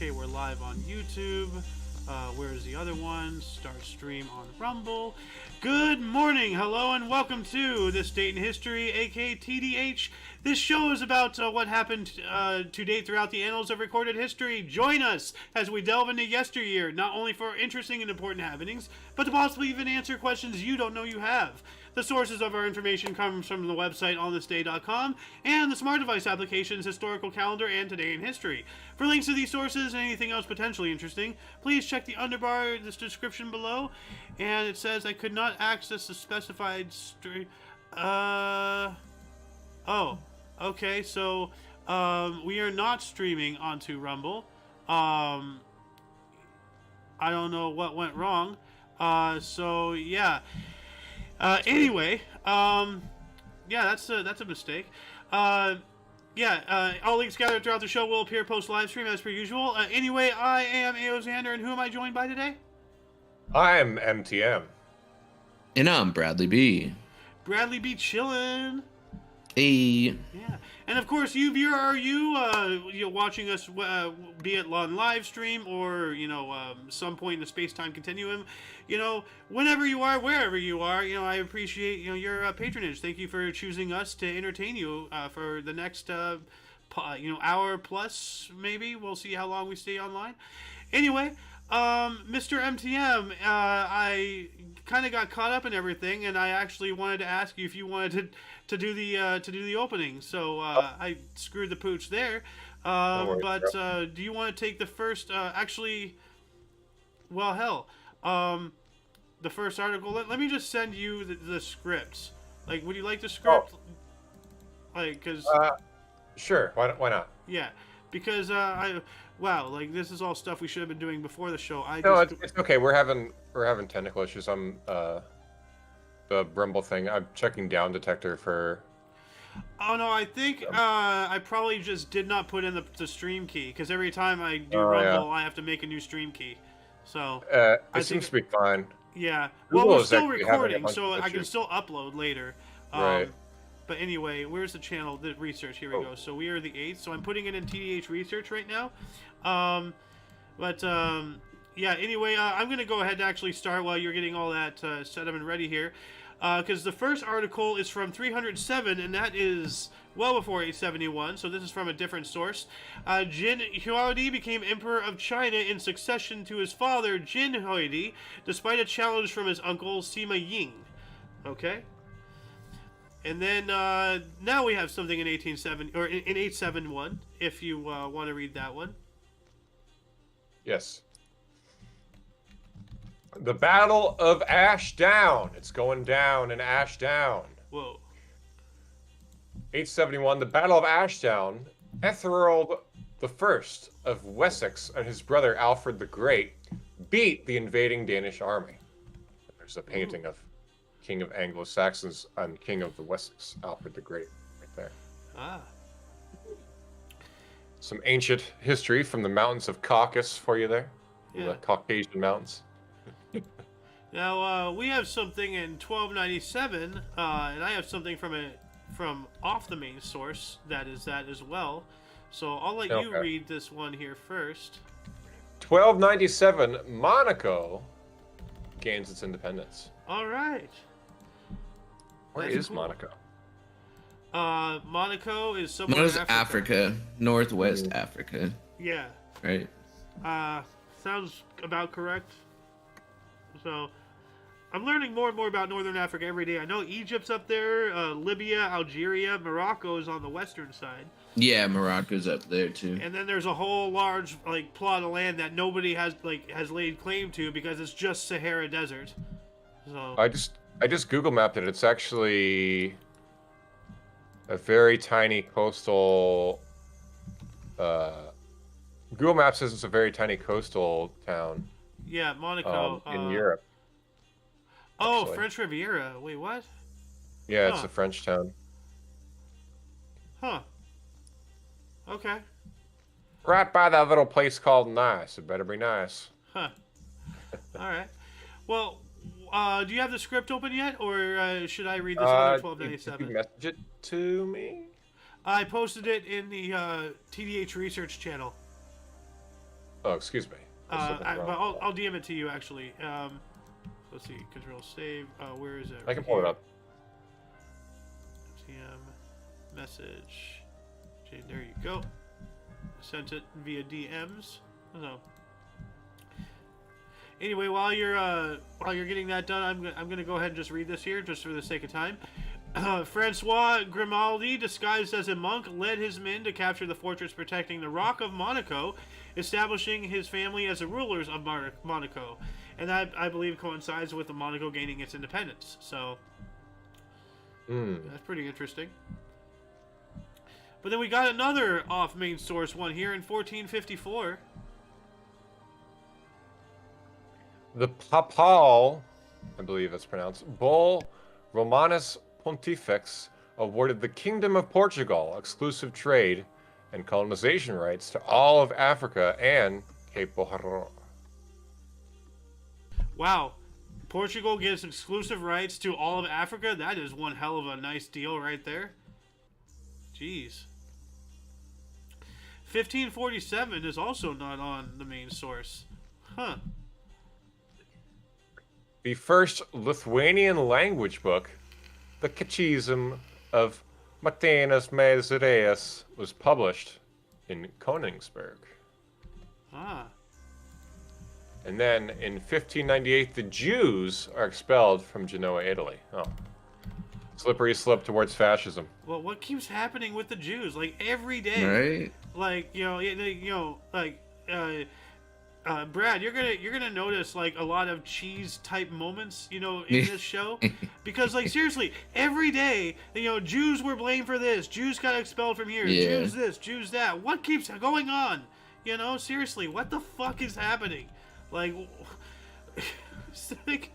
Okay, we're live on YouTube. Where's the other one? Start stream on Rumble. Good morning, hello, and welcome to This Date in History, aka TDH. This show is about what happened to date throughout the annals of recorded history. Join us as we delve into yesteryear, not only for interesting and important happenings, but to possibly even answer questions you don't know you have. The sources of our information comes from the website onthisday.com and the smart device applications Historical Calendar and Today in History. For links to these sources and anything else potentially interesting, please check the underbar this description below. And it says I could not access the specified stream. Oh, okay. So we are not streaming onto Rumble. I don't know what went wrong. So yeah. Anyway, yeah, that's a mistake. All links gathered throughout the show will appear post live stream as per usual. Anyway, I am Aoxander, and who am I joined by today? I'm MTM. And I'm Bradley B. Bradley B. chillin'. Hey. Yeah, and of course, you viewer, are you watching us, be it on live stream or some point in the space-time continuum, whenever you are, wherever you are, I appreciate your patronage. Thank you for choosing us to entertain you for the next hour plus, maybe. We'll see how long we stay online. Anyway, Mr. MTM, I kind of got caught up in everything, and I actually wanted to ask you if you wanted to do the opening. So I screwed the pooch there. Do you want to take the first? The first article. Let me just send you the scripts. Like, would you like the script? Oh. Because. Sure. Why not? Yeah, because this is all stuff we should have been doing before the show. It's okay. We're having technical issues. I'm the Rumble thing. I'm checking down detector for. Oh no, I think I probably just did not put in the stream key, because every time I do Rumble, I have to make a new stream key. So it seems to be fine. Yeah. Google well, we're still actually recording, so I can still upload later. Right. But anyway, where's the channel? The research. Here we go. So we are the 8th. So I'm putting it in TDH research right now. Yeah. Anyway, I'm gonna go ahead and actually start while you're getting all that set up and ready here, because the first article is from 307, and that is well before 871. So this is from a different source. Jin Huadi became emperor of China in succession to his father Jin Huadi, despite a challenge from his uncle Sima Ying. Okay. And then now we have something in 871. If you want to read that one. Yes. The Battle of Ashdown. It's going down in Ashdown. Whoa. 871. The Battle of Ashdown. Ethelred I of Wessex and his brother Alfred the Great beat the invading Danish army. There's a painting of King of Anglo-Saxons and King of the Wessex, Alfred the Great, right there. Ah. Some ancient history from the mountains of Caucasus for you there. Yeah. The Caucasian mountains. Now we have something in 1297, and I have something from off the main source that is that as well. So I'll let you read this one here first. 1297, Monaco gains its independence. All right. Where is Monaco? Monaco is somewhere What is in Africa? Northwest Africa. Yeah. Right. Sounds about correct. So, I'm learning more and more about Northern Africa every day. I know Egypt's up there, Libya, Algeria, Morocco is on the western side. Yeah, Morocco's up there too. And then there's a whole large plot of land that nobody has laid claim to because it's just Sahara Desert. So I just Google mapped it. It's actually a very tiny coastal. Google Maps says it's a very tiny coastal town. Yeah, Monaco in Europe. Oh, actually. French Riviera. Wait, what? Yeah, it's a French town. Huh. Okay. Right by that little place called Nice. It better be nice. Huh. All right. Well, do you have the script open yet, or should I read this under 1297? Did you message it to me? I posted it in the TDH research channel. Oh, excuse me. But I'll DM it to you actually. Let's see. Control save. Where is it? I can pull it up. DM message. Okay, there you go. Sent it via DMs. So anyway, while you're getting that done, I'm gonna go ahead and just read this here, just for the sake of time. Francois Grimaldi, disguised as a monk, led his men to capture the fortress protecting the Rock of Monaco, establishing his family as the rulers of Monaco. And that, I believe, coincides with the Monaco gaining its independence. So, that's pretty interesting. But then we got another off main source one here in 1454. The Papal, I believe that's pronounced, Bull Romanus Pontifex awarded the Kingdom of Portugal exclusive trade and colonization rights to all of Africa and Cape Boharo. Wow. Portugal gives exclusive rights to all of Africa? That is one hell of a nice deal right there. Jeez. 1547 is also not on the main source. Huh. The first Lithuanian language book, the Catechism of Martinus Mazareus, was published in Königsberg. Ah. And then in 1598, the Jews are expelled from Genoa, Italy. Oh. Slippery slope towards fascism. Well, what keeps happening with the Jews? Like, every day. Right? Like, Brad, you're gonna notice like a lot of cheese type moments, in this show, because like seriously, every day, Jews were blamed for this, Jews got expelled from here, Yeah. Jews this, Jews that. What keeps going on? Seriously, what the fuck is happening? Like, it's like,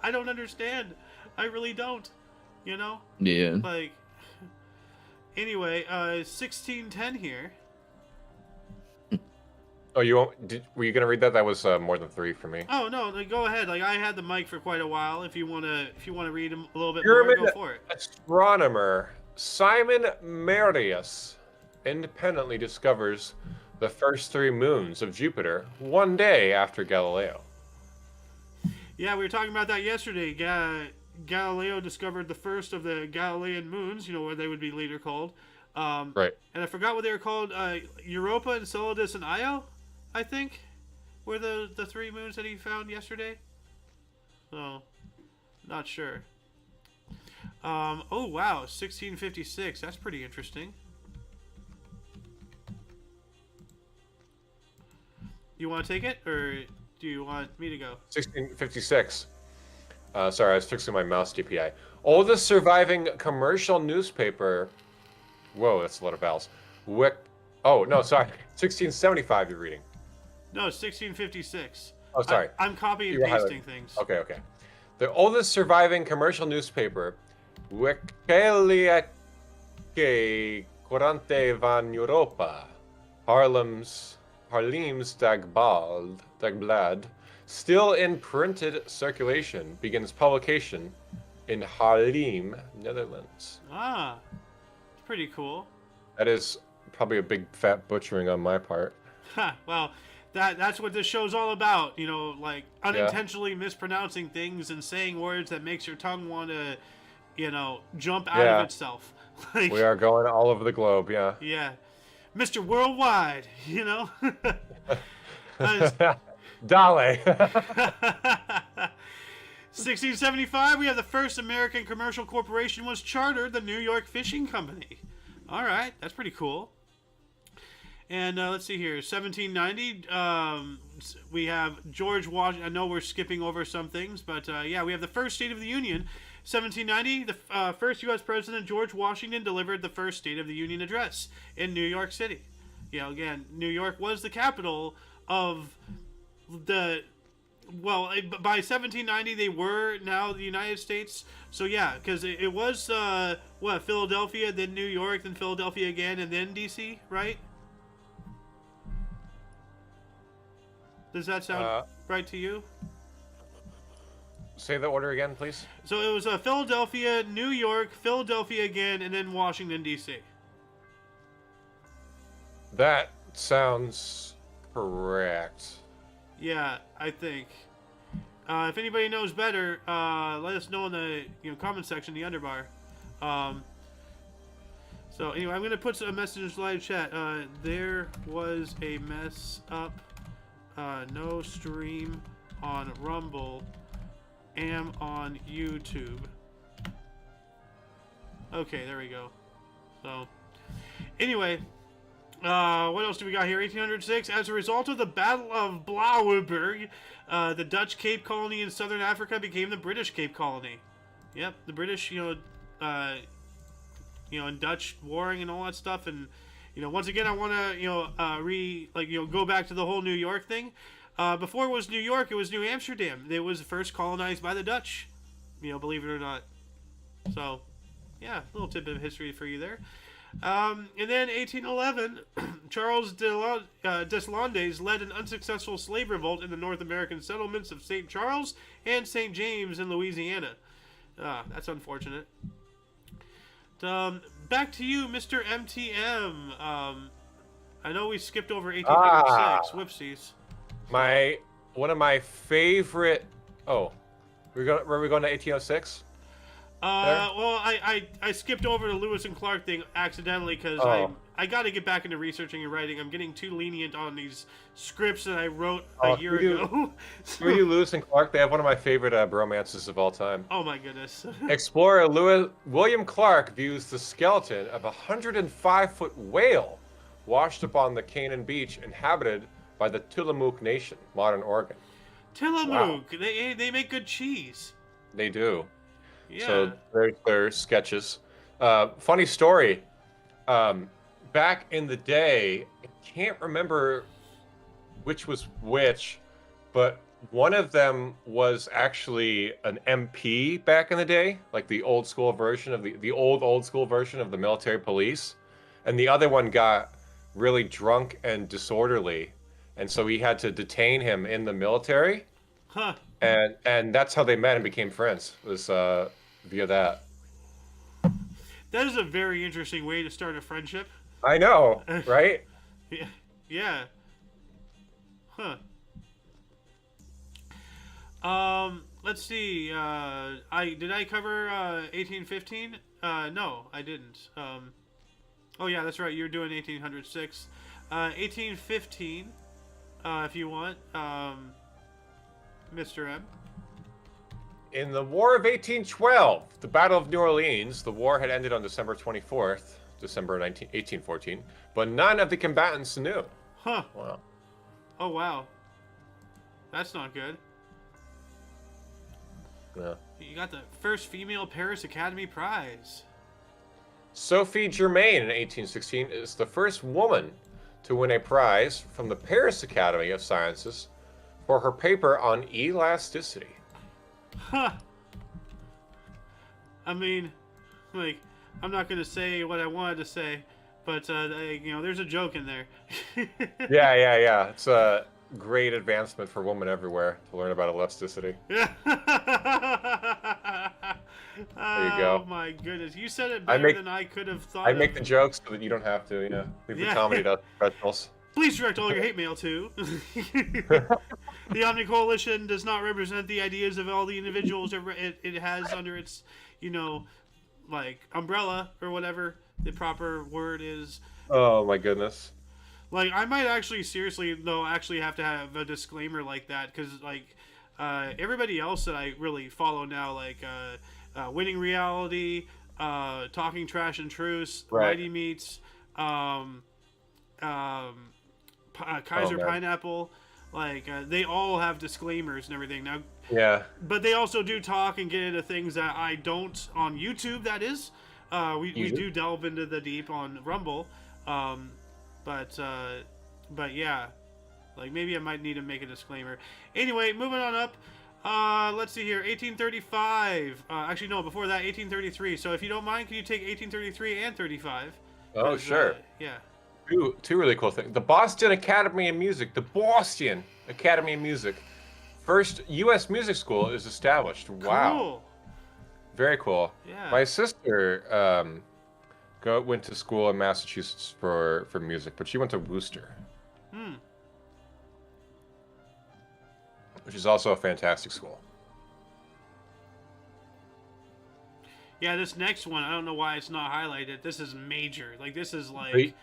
I don't understand. I really don't. Yeah. Like, anyway, 1610 here. Oh, were you gonna read that? That was more than 3 for me. Oh no, go ahead. Like, I had the mic for quite a while. If you wanna read a little bit German more, go for it. astronomer Simon Marius independently discovers the first 3 moons of Jupiter one day after Galileo. Yeah, we were talking about that yesterday. Galileo discovered the first of the Galilean moons. What they would be later called. Right. And I forgot what they were called. Europa, Enceladus, and Io, I think, were the 3 moons that he found yesterday. So, not sure. Oh wow, 1656. That's pretty interesting. You want to take it, or do you want me to go? 1656. Sorry, I was fixing my mouse DPI. Oldest surviving commercial newspaper. Whoa, that's a lot of vowels. Oh, no, sorry. 1675 you're reading. No, 1656. Oh, sorry. I'm copying You and were pasting things. Okay. The oldest surviving commercial newspaper, Wekeliake Quarante van Europa, Haarlem's Dagblad, still in printed circulation, begins publication in Haarlem, Netherlands. Ah, pretty cool. That is probably a big fat butchering on my part. Well, that's what this show's all about. Like unintentionally mispronouncing things and saying words that makes your tongue want to, jump out of itself. Like, We are going all over the globe, yeah. yeah, Mr. Worldwide. Dale. 1675, we have the first American commercial corporation was chartered, the New York Fishing Company. All right, that's pretty cool. And let's see here, 1790, we have George Washington. I know we're skipping over some things, but yeah, we have the first State of the Union. 1790, the first U.S. President George Washington delivered the first State of the Union address in New York City. Again, New York was the capital of the... Well, by 1790, they were now the United States. So, yeah, because it was, Philadelphia, then New York, then Philadelphia again, and then D.C., right? Does that sound right to you? Say the order again, please. So it was Philadelphia, New York, Philadelphia again, and then Washington, D.C. That sounds correct. Yeah, I think. If anybody knows better, let us know in the comment section, the underbar. So anyway, I'm gonna put a message in live chat. There was a mess up. No stream on Rumble. Am on YouTube. Okay, there we go. So anyway, what else do we got here? 1806. As a result of the Battle of Blauberg, the Dutch Cape Colony in southern Africa became the British Cape Colony. Yep, the British, and Dutch warring and all that stuff. And once again, I want to go back to the whole New York thing. Before it was New York, it was New Amsterdam. It was first colonized by the Dutch. Believe it or not. So, yeah, a little tidbit of history for you there. And then 1811, Charles Deslandes led an unsuccessful slave revolt in the North American settlements of St. Charles and St. James in Louisiana. That's unfortunate. Back to you, Mr. MTM. I know we skipped over 1806. Whoopsies. One of my favorite. Oh, were we going to 1806? Well, I skipped over the Lewis and Clark thing accidentally because I got to get back into researching and writing. I'm getting too lenient on these scripts that I wrote a year ago. So, we do Lewis and Clark. They have one of my favorite bromances of all time. Oh my goodness! Explorer William Clark views the skeleton of a 105-foot whale washed upon the Canaan beach inhabited by the Tillamook Nation, modern Oregon. Tillamook, wow. They make good cheese. They do. Yeah. So there's their sketches. Funny story. Back in the day, I can't remember which was which, but one of them was actually an MP back in the day, like the old school version of the old school version of the military police, and the other one got really drunk and disorderly, and so he had to detain him in the military. Huh. And that's how they met and became friends. Was via that. That is a very interesting way to start a friendship. I know, right? Yeah. Huh. Let's see. Did I cover 1815? No, I didn't. Oh yeah, that's right. You're doing 1806. 1815. If you want, Mr. M. In the War of 1812, the Battle of New Orleans, the war had ended on December 24th, December 1814, but none of the combatants knew. Huh. Wow. Oh, wow. That's not good. Yeah. You got the first female Paris Academy Prize. Sophie Germain in 1816 is the first woman to win a prize from the Paris Academy of Sciences for her paper on elasticity. Huh. I mean, like, I'm not going to say what I wanted to say, but, there's a joke in there. Yeah. It's a great advancement for women everywhere to learn about elasticity. Yeah. There you go. Oh, my goodness. You said it better than I could have thought. I make the jokes so that you don't have to, leave the comedy to professionals. Please direct all your hate mail to. The Omni Coalition does not represent the ideas of all the individuals it has under its, umbrella or whatever the proper word is. Oh my goodness. Like, I might actually seriously, though, have to have a disclaimer like that because, everybody else that I really follow now, Winning Reality, Talking Trash and Truce, right. Mighty Meats, Kaiser Pineapple, they all have disclaimers and everything now. Yeah. But they also do talk and get into things that I don't on YouTube. That is, we do delve into the deep on Rumble, but yeah, maybe I might need to make a disclaimer. Anyway, moving on up. Let's see here. 1835. Actually, no. Before that, 1833. So if you don't mind, can you take 1833 and 35? Oh, sure. Yeah. Two really cool things. The Boston Academy of Music. The Boston Academy of Music. First U.S. music school is established. Wow. Cool. Very cool. Yeah. My sister went to school in Massachusetts for music, but she went to Worcester. which is also a fantastic school. Yeah, this next one, I don't know why it's not highlighted. This is major. Like, this is like...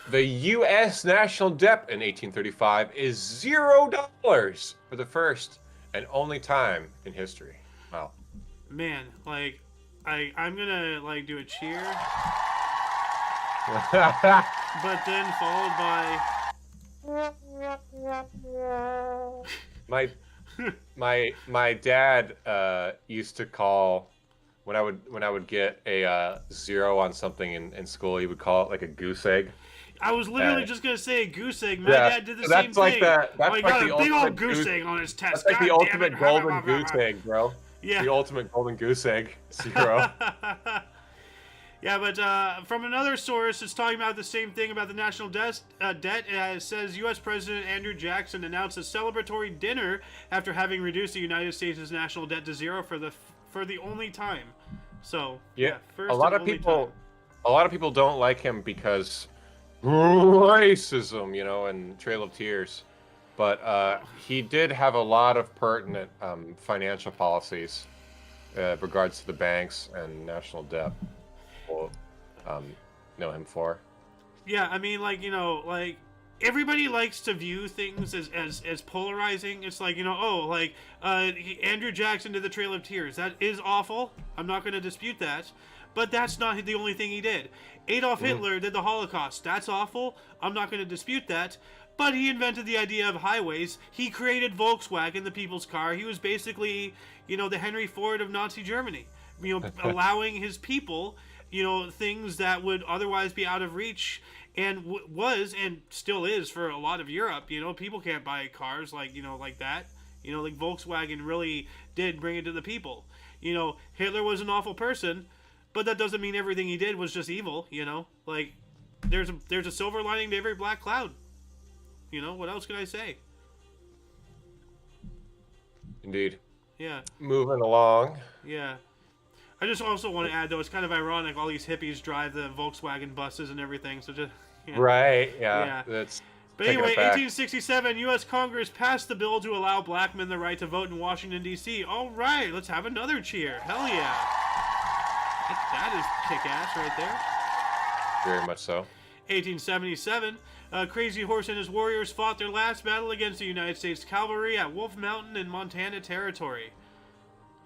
The U.S. national debt in 1835 is $0 for the first and only time in history. Wow. Man, like, I'm gonna, like, do a cheer. But then followed by... My dad used to call... When I would get a 0 on something in school, he would call it like a goose egg. I was literally just gonna say a goose egg. My dad did the same thing. That's he like got the a big old ultimate goose egg on his test. That's like the ultimate golden goose goose egg, bro. Yeah. The ultimate golden goose egg. 0. Yeah, but from another source, it's talking about the same thing about the national debt. It says U.S. President Andrew Jackson announced a celebratory dinner after having reduced the United States' national debt to 0 for the only time. So first a lot of people don't like him because racism, and Trail of Tears, but he did have a lot of pertinent financial policies regards to the banks and national debt. We'll know him for. Yeah, I mean, like, everybody likes to view things as polarizing. It's like, Andrew Jackson did the Trail of Tears. That is awful. I'm not going to dispute that. But that's not the only thing he did. Adolf Hitler did the Holocaust. That's awful. I'm not going to dispute that. But he invented the idea of highways. He created Volkswagen, the people's car. He was basically, the Henry Ford of Nazi Germany. Allowing his people, things that would otherwise be out of reach. And was and still is for a lot of Europe. People can't buy cars like that. Like Volkswagen really did bring it to the people. Hitler was an awful person, but that doesn't mean everything he did was just evil. Like there's a silver lining to every black cloud. What else can I say? Indeed. Yeah. Moving along. Yeah. I just also want to add, though, it's kind of ironic. All these hippies drive the Volkswagen buses and everything. So just right, yeah. That's. But anyway, 1867, U.S. Congress passed the bill to allow black men the right to vote in Washington, D.C. All right, let's have another cheer. Hell yeah. That is kick-ass right there. Very much so. 1877, Crazy Horse and his warriors fought their last battle against the United States Cavalry at Wolf Mountain in Montana Territory.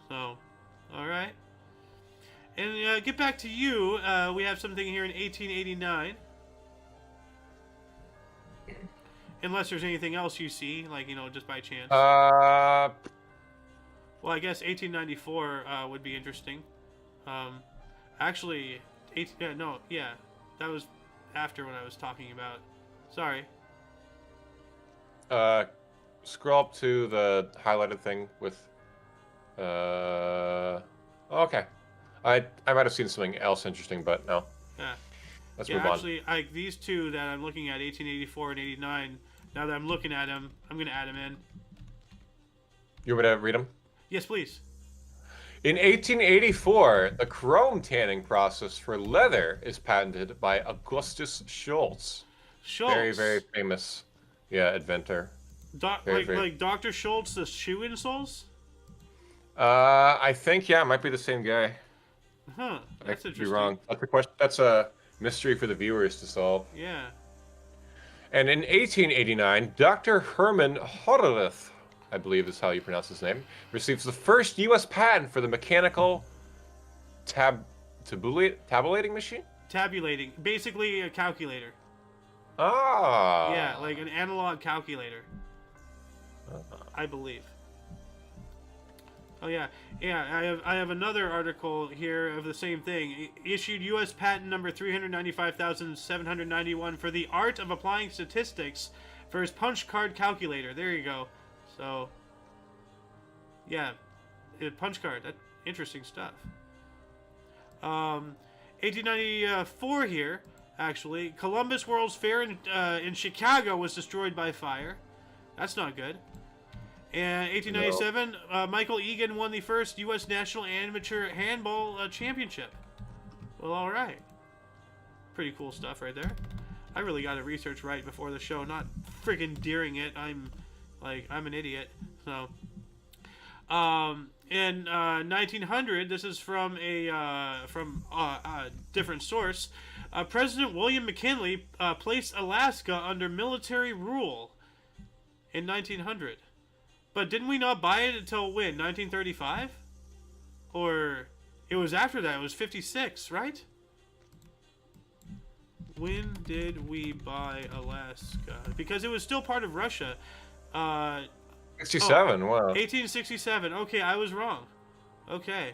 So, all right. And get back to you. We have something here in 1889. Unless there's anything else you see, like, just by chance. Well, I guess 1894 would be interesting. Actually, that was after what I was talking about. Sorry. Scroll up to the highlighted thing with. Okay. I might have seen something else interesting, but no. Yeah. Let's move on. Actually, these two that I'm looking at, 1884 and 89. Now that I'm looking at them, I'm going to add them in. You want me to read them? Yes, please. In 1884, the chrome tanning process for leather is patented by Augustus Schultz. Schultz. Very, very famous, inventor. Like Dr. Schultz, the shoe insoles? I think, it might be the same guy. Huh, that's interesting. Be wrong. That's a question. That's a mystery for the viewers to solve. Yeah. And in 1889, Dr. Herman Horowitz, I believe is how you pronounce his name, receives the first U.S. patent for the mechanical tabulating machine? Tabulating. Basically a calculator. Ah. Yeah, like an analog calculator. I believe. Oh yeah, I have another article here of the same thing. Issued U.S. patent number 395,791 for the art of applying statistics for his punch card calculator. There you go. So, yeah, punch card. That interesting stuff. 1894 here, actually. Columbus World's Fair in Chicago was destroyed by fire. That's not good. And 1897, Michael Egan won the first U.S. National Amateur Handball Championship. Well, all right. Pretty cool stuff right there. I really got to research right before the show, not freaking deering it. I'm Like, I'm an idiot. So, in 1900, this is from a different source. President William McKinley placed Alaska under military rule in 1900. But didn't we not buy it until when? 1935? Or it was after that. It was 56, right? When did we buy Alaska? Because it was still part of Russia. 67, wow. 1867. Okay, I was wrong. Okay.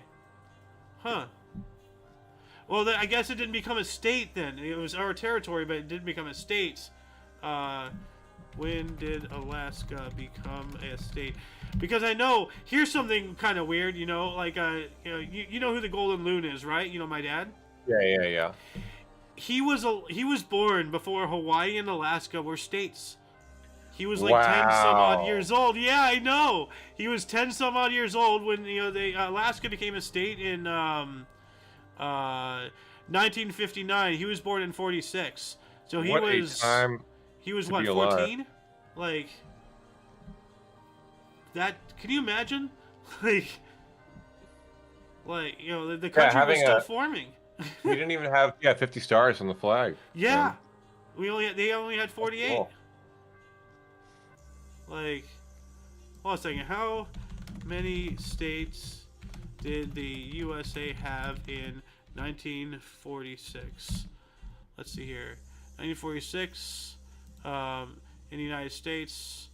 Huh. Well, I guess it didn't become a state then. It was our territory, but it didn't become a state. When did Alaska become a state? Because I know, here's something kind of weird, you know, like, you know who the Golden Loon is, right? You know my dad? Yeah. He was born before Hawaii and Alaska were states. He was like 10 some odd years old. Yeah, I know. He was 10 some odd years old when, you know, Alaska became a state in 1959. He was born in 46. So he was what, 14? Like that, can you imagine? like you know, the country was still forming. We didn't even have 50 stars on the flag. Yeah. They only had 48. Cool. Like, hold on a second. How many states did the USA have in 1946? Let's see here. 1946 in the United States.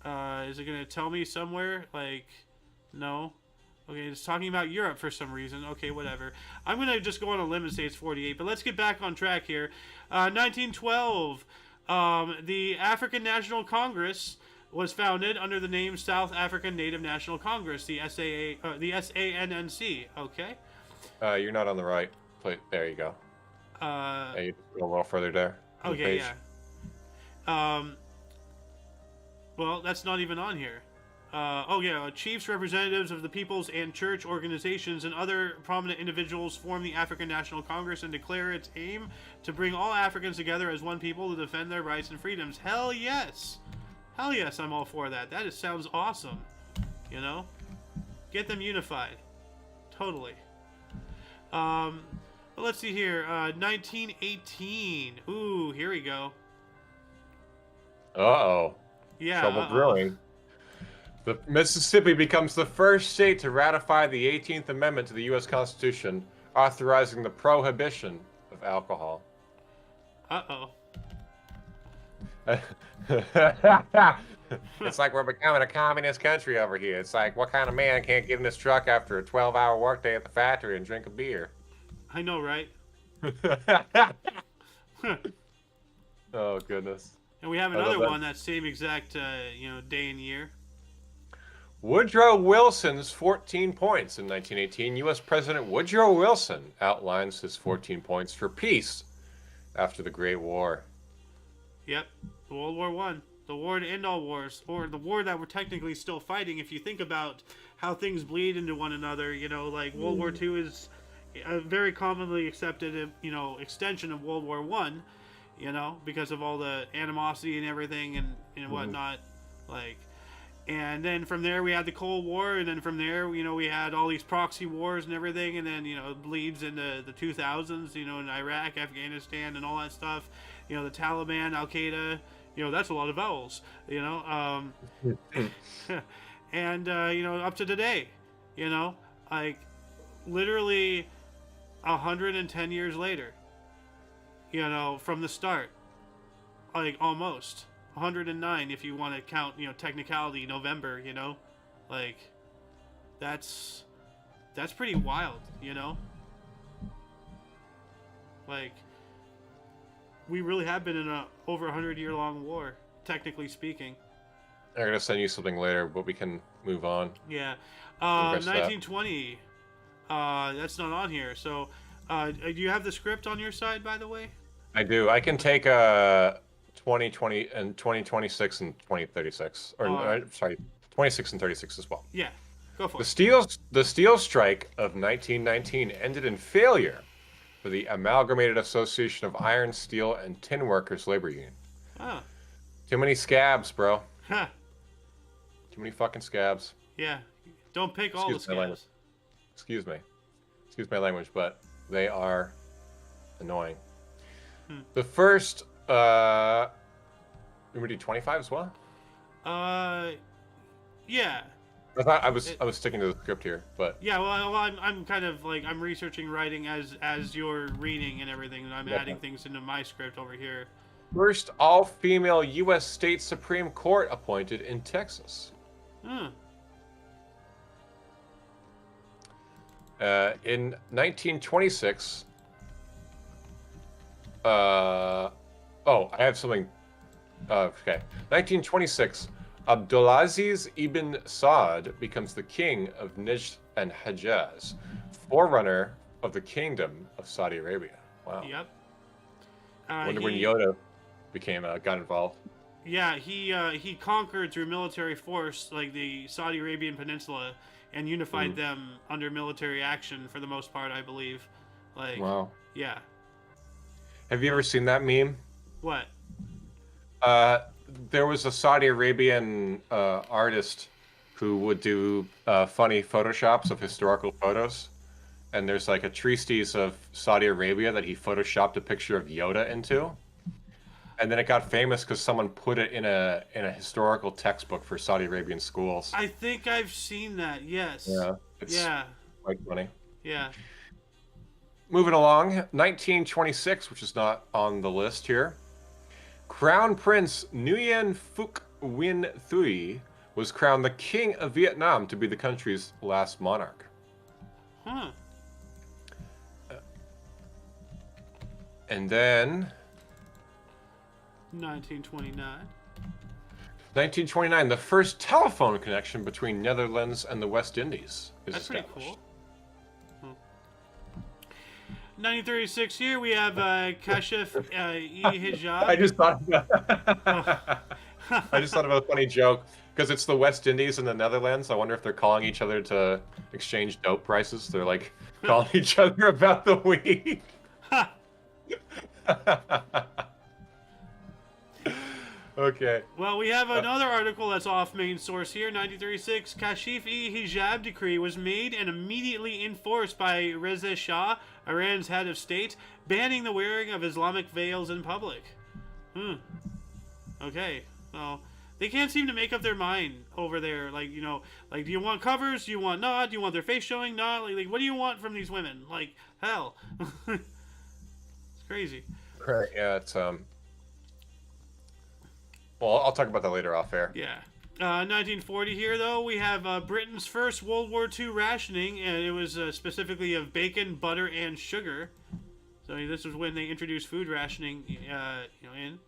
Is it going to tell me somewhere? Like, no. Okay, it's talking about Europe for some reason. Okay, whatever. I'm going to just go on a limb and say it's 48. But let's get back on track here. 1912, the African National Congress was founded under the name South African Native National Congress, the SANNC. Okay. You're not on the right. There you go. You go a little further there. Okay, yeah. Well, that's not even on here. Chiefs, representatives of the peoples, and church organizations and other prominent individuals form the African National Congress and declare its aim to bring all Africans together as one people to defend their rights and freedoms. Hell yes! Hell yes, I'm all for that. That sounds awesome. You know? Get them unified. Totally. But let's see here. 1918. Ooh, here we go. Uh-oh. Yeah. Trouble brewing. The Mississippi becomes the first state to ratify the 18th Amendment to the U.S. Constitution, authorizing the prohibition of alcohol. Uh-oh. It's like we're becoming a communist country over here. It's like, what kind of man can't get in his truck after a 12-hour workday at the factory and drink a beer? I know, right? Oh, goodness. And we have another one that same exact, day and year. Woodrow Wilson's 14 points in 1918. U.S. President Woodrow Wilson outlines his 14 points for peace after the Great War. Yep, World War I. The war to end all wars, or the war that we're technically still fighting. If you think about how things bleed into one another, you know, like World War II is a very commonly accepted, extension of World War I, you know, because of all the animosity and everything and whatnot, like. And then from there we had the Cold War, and then from there, we had all these proxy wars and everything, and then, it bleeds into the 2000s, in Iraq, Afghanistan, and all that stuff. The Taliban, Al-Qaeda, that's a lot of vowels, and, up to today, like, literally 110 years later, from the start, like, almost. 109 if you want to count, technicality, November, like, that's pretty wild, like, we really have been in a over 100-year-long war, technically speaking. I'm gonna send you something later, but we can move on. Yeah. 1920, that's not on here, so do you have the script on your side, by the way? I do. I can take 2020 and 2026 and 2036, or 26 and 36 as well. Yeah, go for it. The steel strike of 1919 ended in failure for the Amalgamated Association of Iron, Steel, and Tin Workers Labor Union. Oh. Too many scabs, bro. Huh. Too many fucking scabs. Yeah. Don't pick all the scabs. Excuse me. Excuse my language, but they are annoying. The first, we do 25 as well? Yeah. I thought I was sticking to the script here, but yeah. Well, I'm kind of like I'm researching writing as you're reading and everything, and I'm adding things into my script over here. First all-female U.S. State Supreme Court appointed in Texas. In 1926. I have something. Okay. 1926. Abdulaziz ibn Saud becomes the king of Najd and Hejaz, forerunner of the kingdom of Saudi Arabia. Wow. Yep. I wonder when Yoda got involved. Yeah, he conquered through military force like the Saudi Arabian Peninsula and unified them under military action for the most part, I believe. Like, wow. Yeah. Have you ever seen that meme? What? There was a Saudi Arabian artist who would do funny photoshops of historical photos. And there's like a treatise of Saudi Arabia that he photoshopped a picture of Yoda into. And then it got famous because someone put it in a historical textbook for Saudi Arabian schools. I think I've seen that, yes. Yeah. It's quite funny. Yeah. Moving along, 1926, which is not on the list here. Crown Prince Nguyen Phuc Nguyen Thuy was crowned the King of Vietnam to be the country's last monarch. Huh. And then 1929. 1929, the first telephone connection between Netherlands and the West Indies is established. Pretty cool. 1936 here we have Kashif-e-Hijab. I just thought of a funny joke because it's the West Indies and the Netherlands. I wonder if they're calling each other to exchange dope prices. They're like calling each other about the weed. Okay. Well, we have another article that's off main source here. 1936, Kashif-e-Hijab decree was made and immediately enforced by Reza Shah, Iran's head of state, banning the wearing of Islamic veils in public. Okay. Well, they can't seem to make up their mind over there. Like, you know, like, do you want covers? Do you want not? Do you want their face showing? Not? Like what do you want from these women? Like, hell. It's crazy. Right. Yeah, it's well, I'll talk about that later off air. Yeah. 1940 here, though, we have Britain's first World War II rationing, and it was specifically of bacon, butter, and sugar. So this was when they introduced food rationing, in.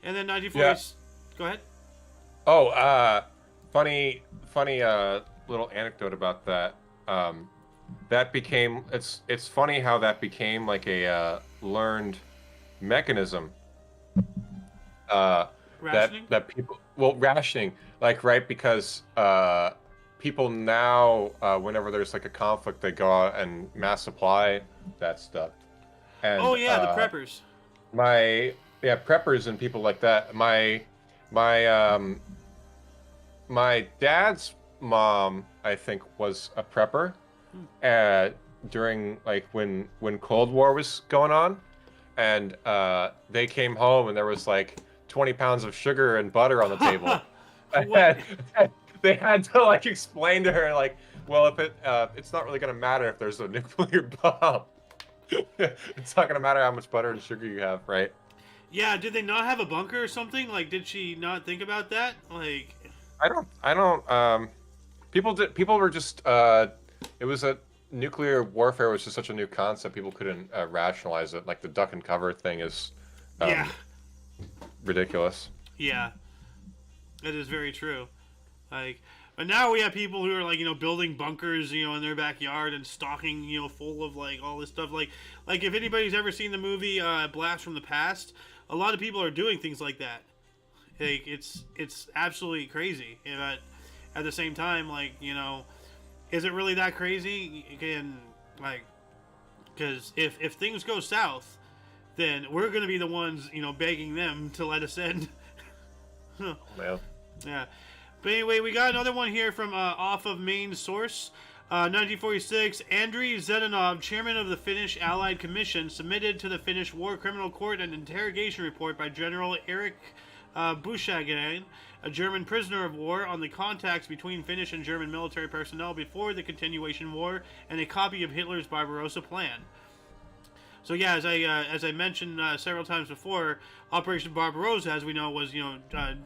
And then 1940s. Yeah. Go ahead. Oh, funny little anecdote about that. That became it's funny how that became like a learned mechanism. Rationing? That people rationing, like, right, because people now whenever there's like a conflict they go out and mass supply that stuff. And the preppers. Preppers and people like that. My dad's mom, I think, was a prepper during like when Cold War was going on, and they came home and there was like 20 pounds of sugar and butter on the table. And they had to like explain to her like, well, if it's not really going to matter if there's a nuclear bomb. It's not going to matter how much butter and sugar you have, right? Yeah, did they not have a bunker or something? Like, did she not think about that? Like, I don't. People were just. It was nuclear warfare was just such a new concept. People couldn't rationalize it. Like the duck and cover thing is. Ridiculous. Yeah, that is very true. Like, but now we have people who are like, building bunkers, in their backyard and stocking, full of like all this stuff. Like if anybody's ever seen the movie Blast from the Past, a lot of people are doing things like that. Like it's absolutely crazy. But at the same time, like, is it really that crazy? Again, like, because if things go south, then we're going to be the ones, begging them to let us in. Well. Yeah. But anyway, we got another one here from off of main source. 1946, Andriy Zhdanov, chairman of the Finnish Allied Commission, submitted to the Finnish War Criminal Court an interrogation report by General Erik Bushagin, a German prisoner of war, on the contacts between Finnish and German military personnel before the continuation war, and a copy of Hitler's Barbarossa Plan. So yeah, as I mentioned several times before, Operation Barbarossa, as we know, was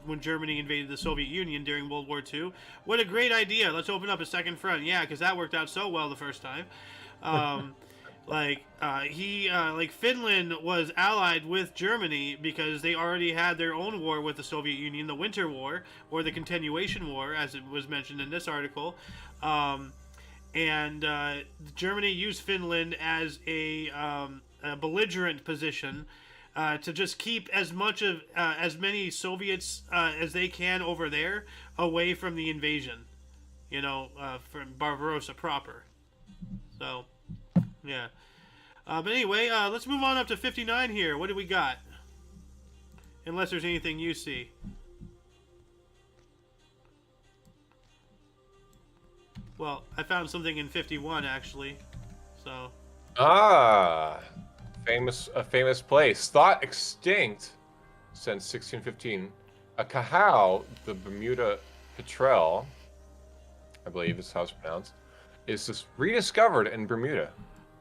when Germany invaded the Soviet Union during World War II. What a great idea! Let's open up a second front. Yeah, because that worked out so well the first time. Finland was allied with Germany because they already had their own war with the Soviet Union, the Winter War, or the Continuation War, as it was mentioned in this article. Germany used Finland as a belligerent position to just keep as many Soviets as they can over there away from the invasion, from Barbarossa proper. So, yeah. But anyway, let's move on up to 59 here. What do we got? Unless there's anything you see. Well, I found something in 51 actually. So. A famous place thought extinct since 1615. A cahal, the Bermuda petrel, I believe is how it's pronounced, is just rediscovered in Bermuda.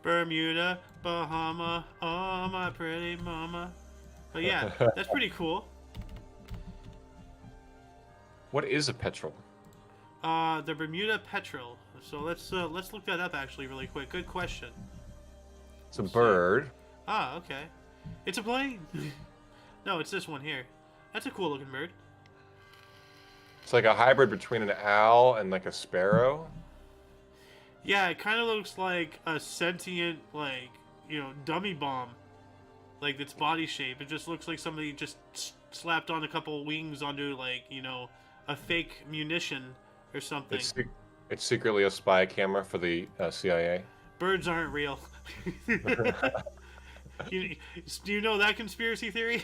Bermuda, Bahama, oh my pretty mama. But yeah, that's pretty cool. What is a petrel? The Bermuda petrel. So let's look that up actually really quick. Good question. It's a bird. Ah, okay. It's a plane. No, it's this one here. That's a cool looking bird. It's like a hybrid between an owl and like a sparrow. Yeah, it kind of looks like a sentient, dummy bomb. Like its body shape. It just looks like somebody just slapped on a couple wings onto a fake munition or something. It's secretly a spy camera for the CIA. Birds aren't real. Do you know that conspiracy theory?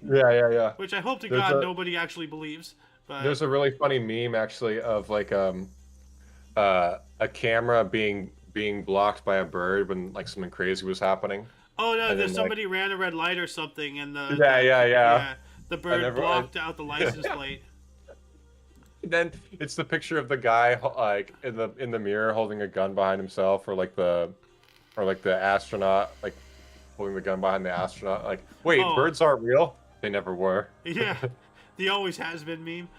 Yeah. Which I hope to God nobody actually believes. But there's a really funny meme actually of a camera being blocked by a bird when something crazy was happening. Oh no! There's somebody ran a red light or something, and the bird blocked out the license plate. Then it's the picture of the guy in the mirror holding a gun behind himself, or the astronaut holding the gun behind the astronaut. Wait, birds aren't real? They never were. Yeah, the always has been meme.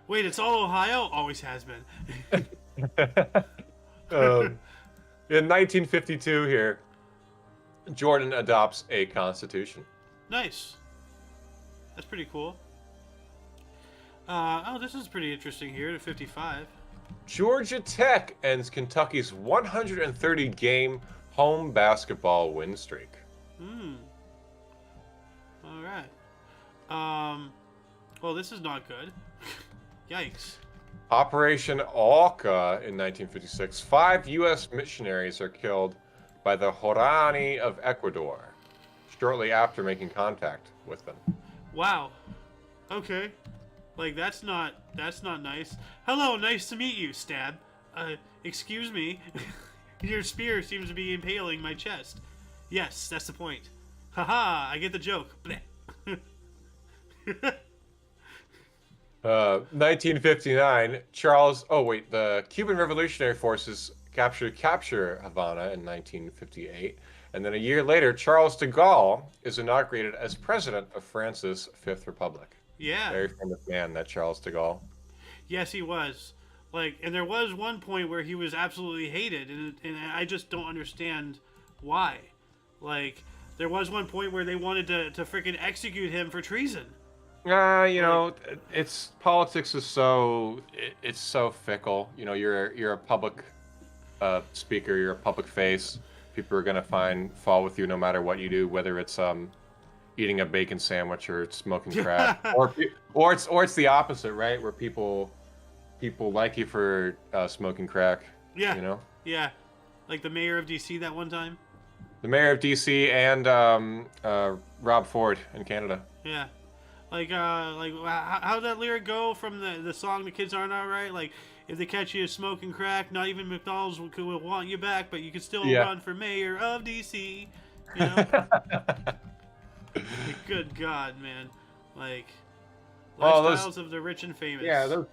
Wait, it's all Ohio? Always has been. In 1952 here, Jordan adopts a constitution. Nice. That's pretty cool. This is pretty interesting here, to 55. Georgia Tech ends Kentucky's 130-game home basketball win streak. All right. Well, this is not good. Yikes. Operation Orca in 1956. 5 U.S. missionaries are killed by the Horani of Ecuador shortly after making contact with them. Wow. Okay. That's not nice. Hello, nice to meet you, Stab. Excuse me. Your spear seems to be impaling my chest. Yes, that's the point. Haha, I get the joke. 1959, the Cuban Revolutionary Forces capture Havana in 1958. And then a year later, Charles de Gaulle is inaugurated as president of France's Fifth Republic. Yeah. Very famous man, that Charles de Gaulle. Yes, he was. And there was one point where he was absolutely hated, and I just don't understand why. There was one point where they wanted to freaking execute him for treason. It's politics is so fickle. You're a public speaker, you're a public face. People are gonna find fault with you no matter what you do, whether it's eating a bacon sandwich or smoking crack, or it's the opposite, right? Where people like you for smoking crack. Yeah. Yeah. Like the mayor of DC that one time. The mayor of DC and Rob Ford in Canada. Yeah. How'd that lyric go from the song "The Kids Aren't Alright"? Like, if they catch you smoking crack, not even McDonald's will want you back, but you can still run for mayor of DC. You know? Like, good God, man! Like, lifestyles of the rich and famous. Yeah,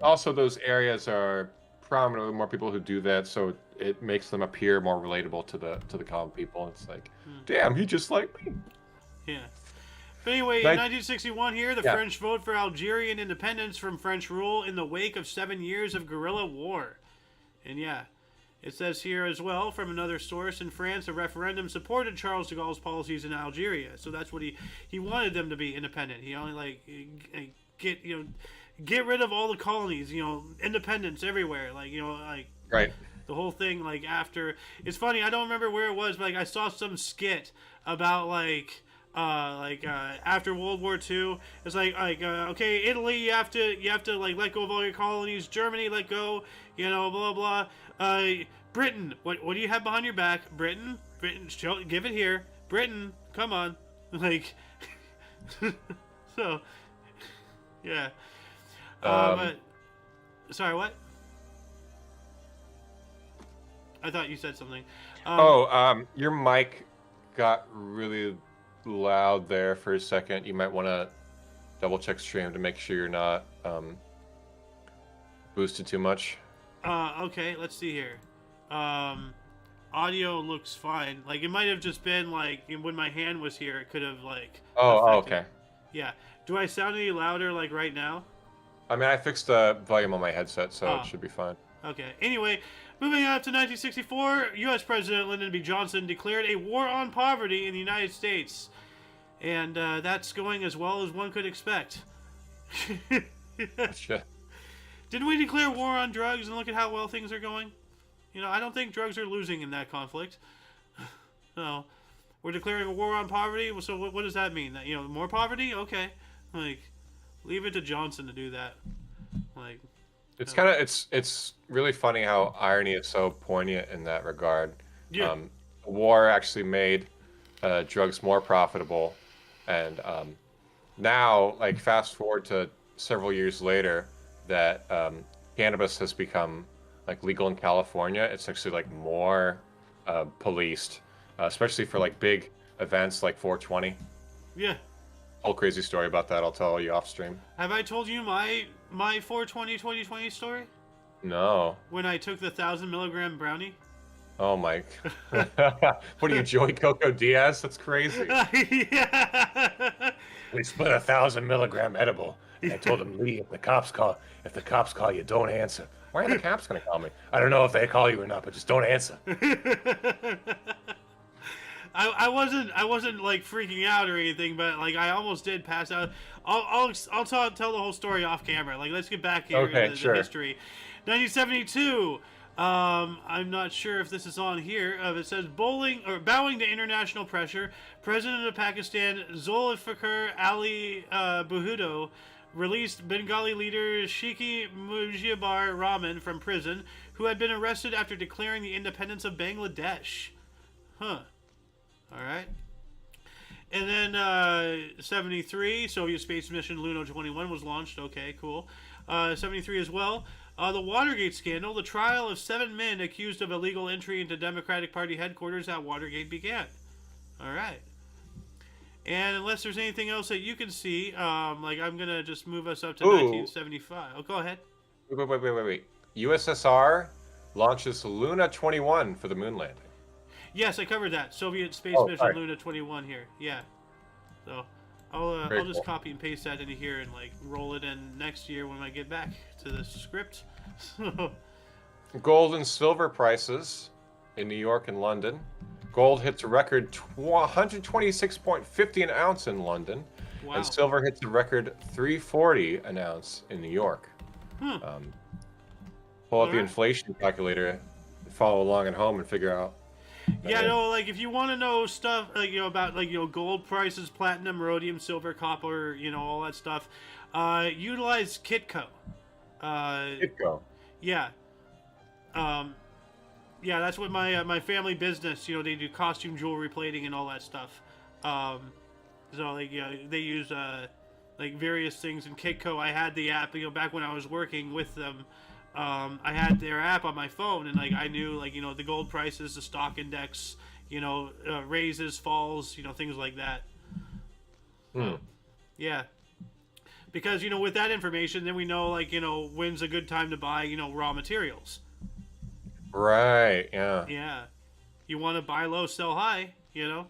also those areas are prominently more people who do that, so it makes them appear more relatable to the common people. It's like, damn, he just like me. Yeah. But anyway, in 1961 here, the French vote for Algerian independence from French rule in the wake of 7 years of guerrilla war. And yeah, it says here as well, from another source, in France, a referendum supported Charles de Gaulle's policies in Algeria. So that's what he wanted them to be independent. He only get rid of all the colonies, independence everywhere. Right. The whole thing, after, it's funny, I don't remember where it was, but I saw some skit about after World War II, it's okay, Italy, you have to let go of all your colonies. Germany, let go. Blah blah. Britain, what do you have behind your back? Britain, give it here. Britain, come on, so, yeah. Sorry, what? I thought you said something. Your mic got really loud there for a second. You might want to double check stream to make sure you're not boosted too much. Okay, let's see here. Audio looks fine. It might have just been when my hand was here, it could have okay. Yeah. Do I sound any louder right now? I mean, I fixed the volume on my headset, so it should be fine. Okay. Anyway, moving on to 1964, U.S. President Lyndon B. Johnson declared a war on poverty in the United States. And that's going as well as one could expect. Sure. Didn't we declare war on drugs and look at how well things are going? I don't think drugs are losing in that conflict. No. We're declaring a war on poverty, so what does that mean? That, more poverty? Okay. Leave it to Johnson to do that. It's really funny how irony is so poignant in that regard. Yeah. War actually made drugs more profitable, and now, fast forward to several years later, that cannabis has become legal in California. It's actually more policed, especially for big events like 420. Yeah. Whole crazy story about that. I'll tell you off stream. Have I told you my 420 2020 story? No. When I took the 1,000 milligram brownie. Oh my! What are you, Joey Coco Diaz? That's crazy. Yeah. We split 1,000 milligram edible. I told him, Lee, if the cops call you, don't answer. Why are the cops gonna call me? I don't know if they call you or not, but just don't answer. I wasn't freaking out or anything, but I almost did pass out. I'll tell the whole story off camera. Let's get back here to the history. 1972. I'm not sure if this is on here. It says bowing to international pressure. President of Pakistan Zulfikar Ali Bhutto released Bengali leader Sheikh Mujibur Rahman from prison, who had been arrested after declaring the independence of Bangladesh. Huh. All right. And then 73, Soviet space mission Luna 21 was launched. Okay, cool. 73 as well. The Watergate scandal, the trial of 7 men accused of illegal entry into Democratic Party headquarters at Watergate began. All right. And unless there's anything else that you can see, I'm going to just move us up to 1975. Oh, go ahead. Wait. USSR launches Luna 21 for the moon landing. Yes, I covered that. Soviet space mission Luna 21 here. Yeah. So I'll just copy and paste that into here and roll it in next year when I get back to the script. Gold and silver prices in New York and London. Gold hits a record 126.50 an ounce in London, and silver hits a record 340 an ounce in New York. Pull up the inflation calculator, follow along at home, and figure out. Yeah, if you want to know stuff about gold prices, platinum, rhodium, silver, copper, all that stuff, utilize Kitco. Kitco. Yeah. Yeah, that's what my family business. They do costume jewelry plating and all that stuff. So like they use like various things in Kitco. I had the app, back when I was working with them. I had their app on my phone, and like I knew like the gold prices, the stock index, raises, falls, things like that. Yeah. Because with that information, then we know like when's a good time to buy raw materials. Right. Yeah. Yeah. You want to buy low, sell high. So.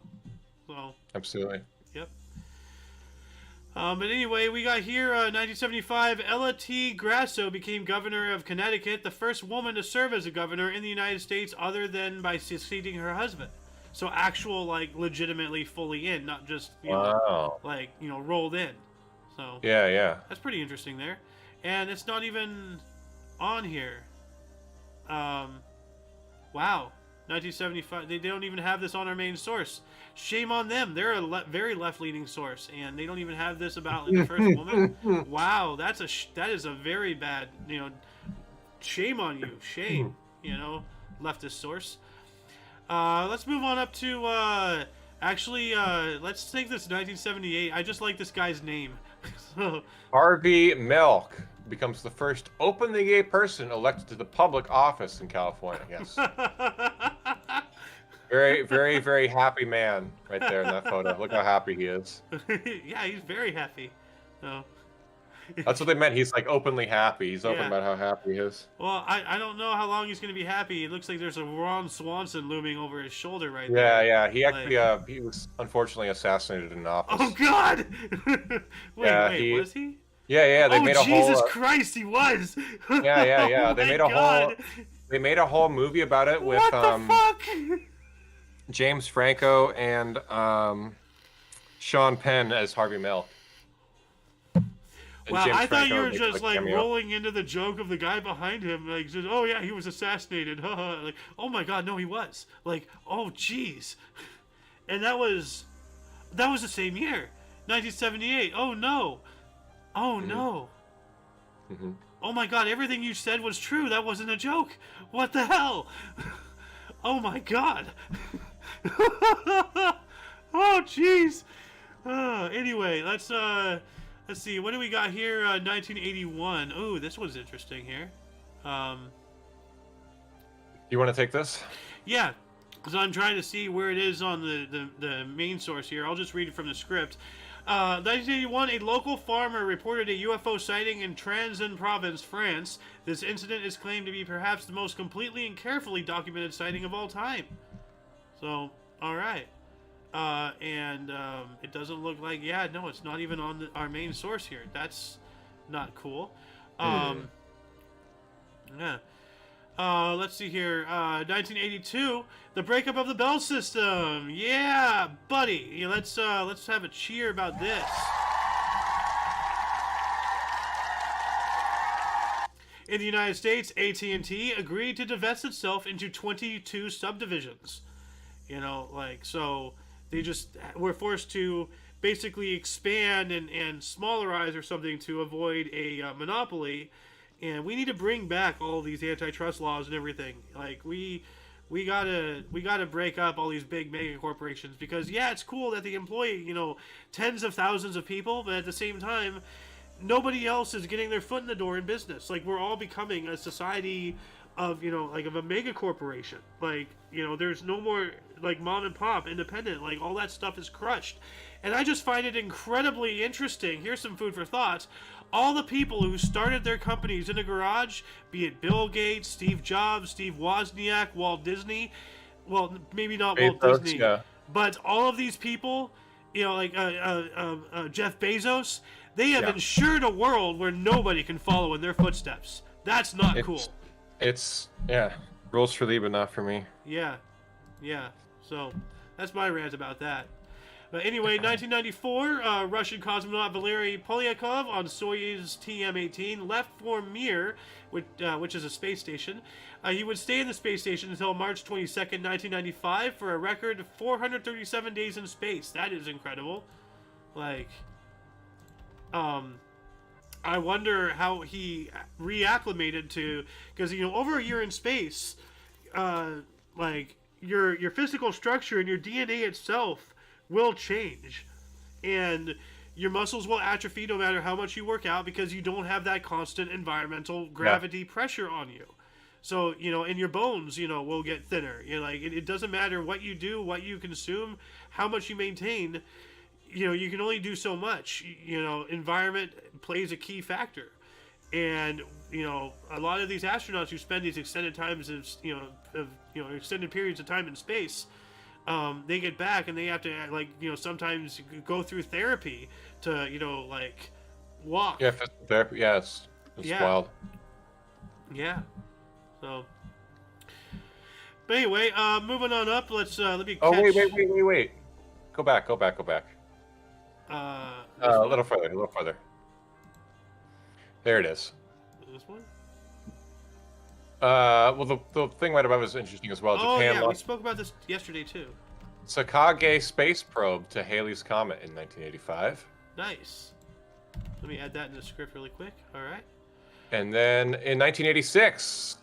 Absolutely. Yep. But anyway, we got here 1975. Ella T. Grasso became governor of Connecticut, the first woman to serve as a governor in the United States, other than by succeeding her husband. So actual, like, legitimately fully in, not just rolled in. So yeah, that's pretty interesting there, and it's not even on here. Wow, 1975. They don't even have this on our main source. Shame on them. They're a very left-leaning source, and they don't even have this about like, the first woman. Wow, that is a very bad. Shame on you. Shame. Leftist source. Let's move on up to. Let's take this 1978. I just like this guy's name. Harvey Milk becomes the first openly gay person elected to the public office in California. Yes. Very, very, very happy man right there in that photo. Look how happy he is. Yeah, he's very happy. So. That's what they meant. He's like openly happy. He's open about how happy he is. Well, I don't know how long he's going to be happy. It looks like there's a Ron Swanson looming over his shoulder right there. Yeah. He actually he was unfortunately assassinated in office. Oh God! wait, was he? Yeah. They made a whole. Jesus Christ, he was. Yeah. Oh they made a God. They made a whole movie about it with what the fuck? James Franco and Sean Penn as Harvey Milk. Wow, I thought you were just like rolling into the joke of the guy behind him, like, just, oh yeah, he was assassinated. Like, oh my God, no, he was. Like, oh jeez, and that was the same year, 1978. Oh no, no. Mm-hmm. Oh my God, everything you said was true. That wasn't a joke. What the hell? Oh my God. Oh jeez. Anyway, let's see, what do we got here? 1981. Ooh, this one's interesting here. You want to take this? Yeah, because I'm trying to see where it is on the main source here. I'll just read it from the script. 1981, a local farmer reported a UFO sighting in Transin province, France. This incident is claimed to be perhaps the most completely and carefully documented sighting of all time. So, all right. And it doesn't look like, no, it's not even on our main source here. That's not cool. Yeah. Let's see here. 1982, the breakup of the Bell system. Yeah, buddy. Let's have a cheer about this. In the United States, AT&T agreed to divest itself into 22 subdivisions. So they just were forced to basically expand and smallerize or something to avoid a monopoly. And we need to bring back all these antitrust laws and everything. Like we gotta break up all these big mega corporations, because it's cool that they employ tens of thousands of people, but at the same time, nobody else is getting their foot in the door in business. Like, we're all becoming a society of of a mega corporation. Like, there's no more like mom and pop independent. Like, all that stuff is crushed. And I just find it incredibly interesting. Here's some food for thought. All the people who started their companies in a garage, be it Bill Gates, Steve Jobs, Steve Wozniak, Walt Disney, well, maybe not Walt Disney, but all of these people, Jeff Bezos, they have ensured a world where nobody can follow in their footsteps. That's not cool. It's rules for thee, but not for me. Yeah. So that's my rant about that. But anyway, 1994, Russian cosmonaut Valery Polyakov on Soyuz TM-18 left for Mir, which is a space station. He would stay in the space station until March 22nd, 1995, for a record 437 days in space. That is incredible. Like, I wonder how he reacclimated to, because over a year in space, like your physical structure and your DNA itself will change, and your muscles will atrophy no matter how much you work out because you don't have that constant environmental gravity pressure on you. So, and your bones, will get thinner. Like it doesn't matter what you do, what you consume, how much you maintain. You can only do so much. Environment plays a key factor. And, a lot of these astronauts who spend these extended times of extended periods of time in space, they get back and they have to, sometimes go through therapy to, walk. Yeah, physical therapy. Yeah, it's wild. Yeah. So, but anyway, moving on up. Let me. Oh, wait. Go back. A little further. There it is. This one? Well, the thing right above is interesting as well. Oh, Japan yeah, we launched spoke about this yesterday, too. Sakage space probe to Halley's Comet in 1985. Nice. Let me add that in the script really quick. All right. And then in 1986,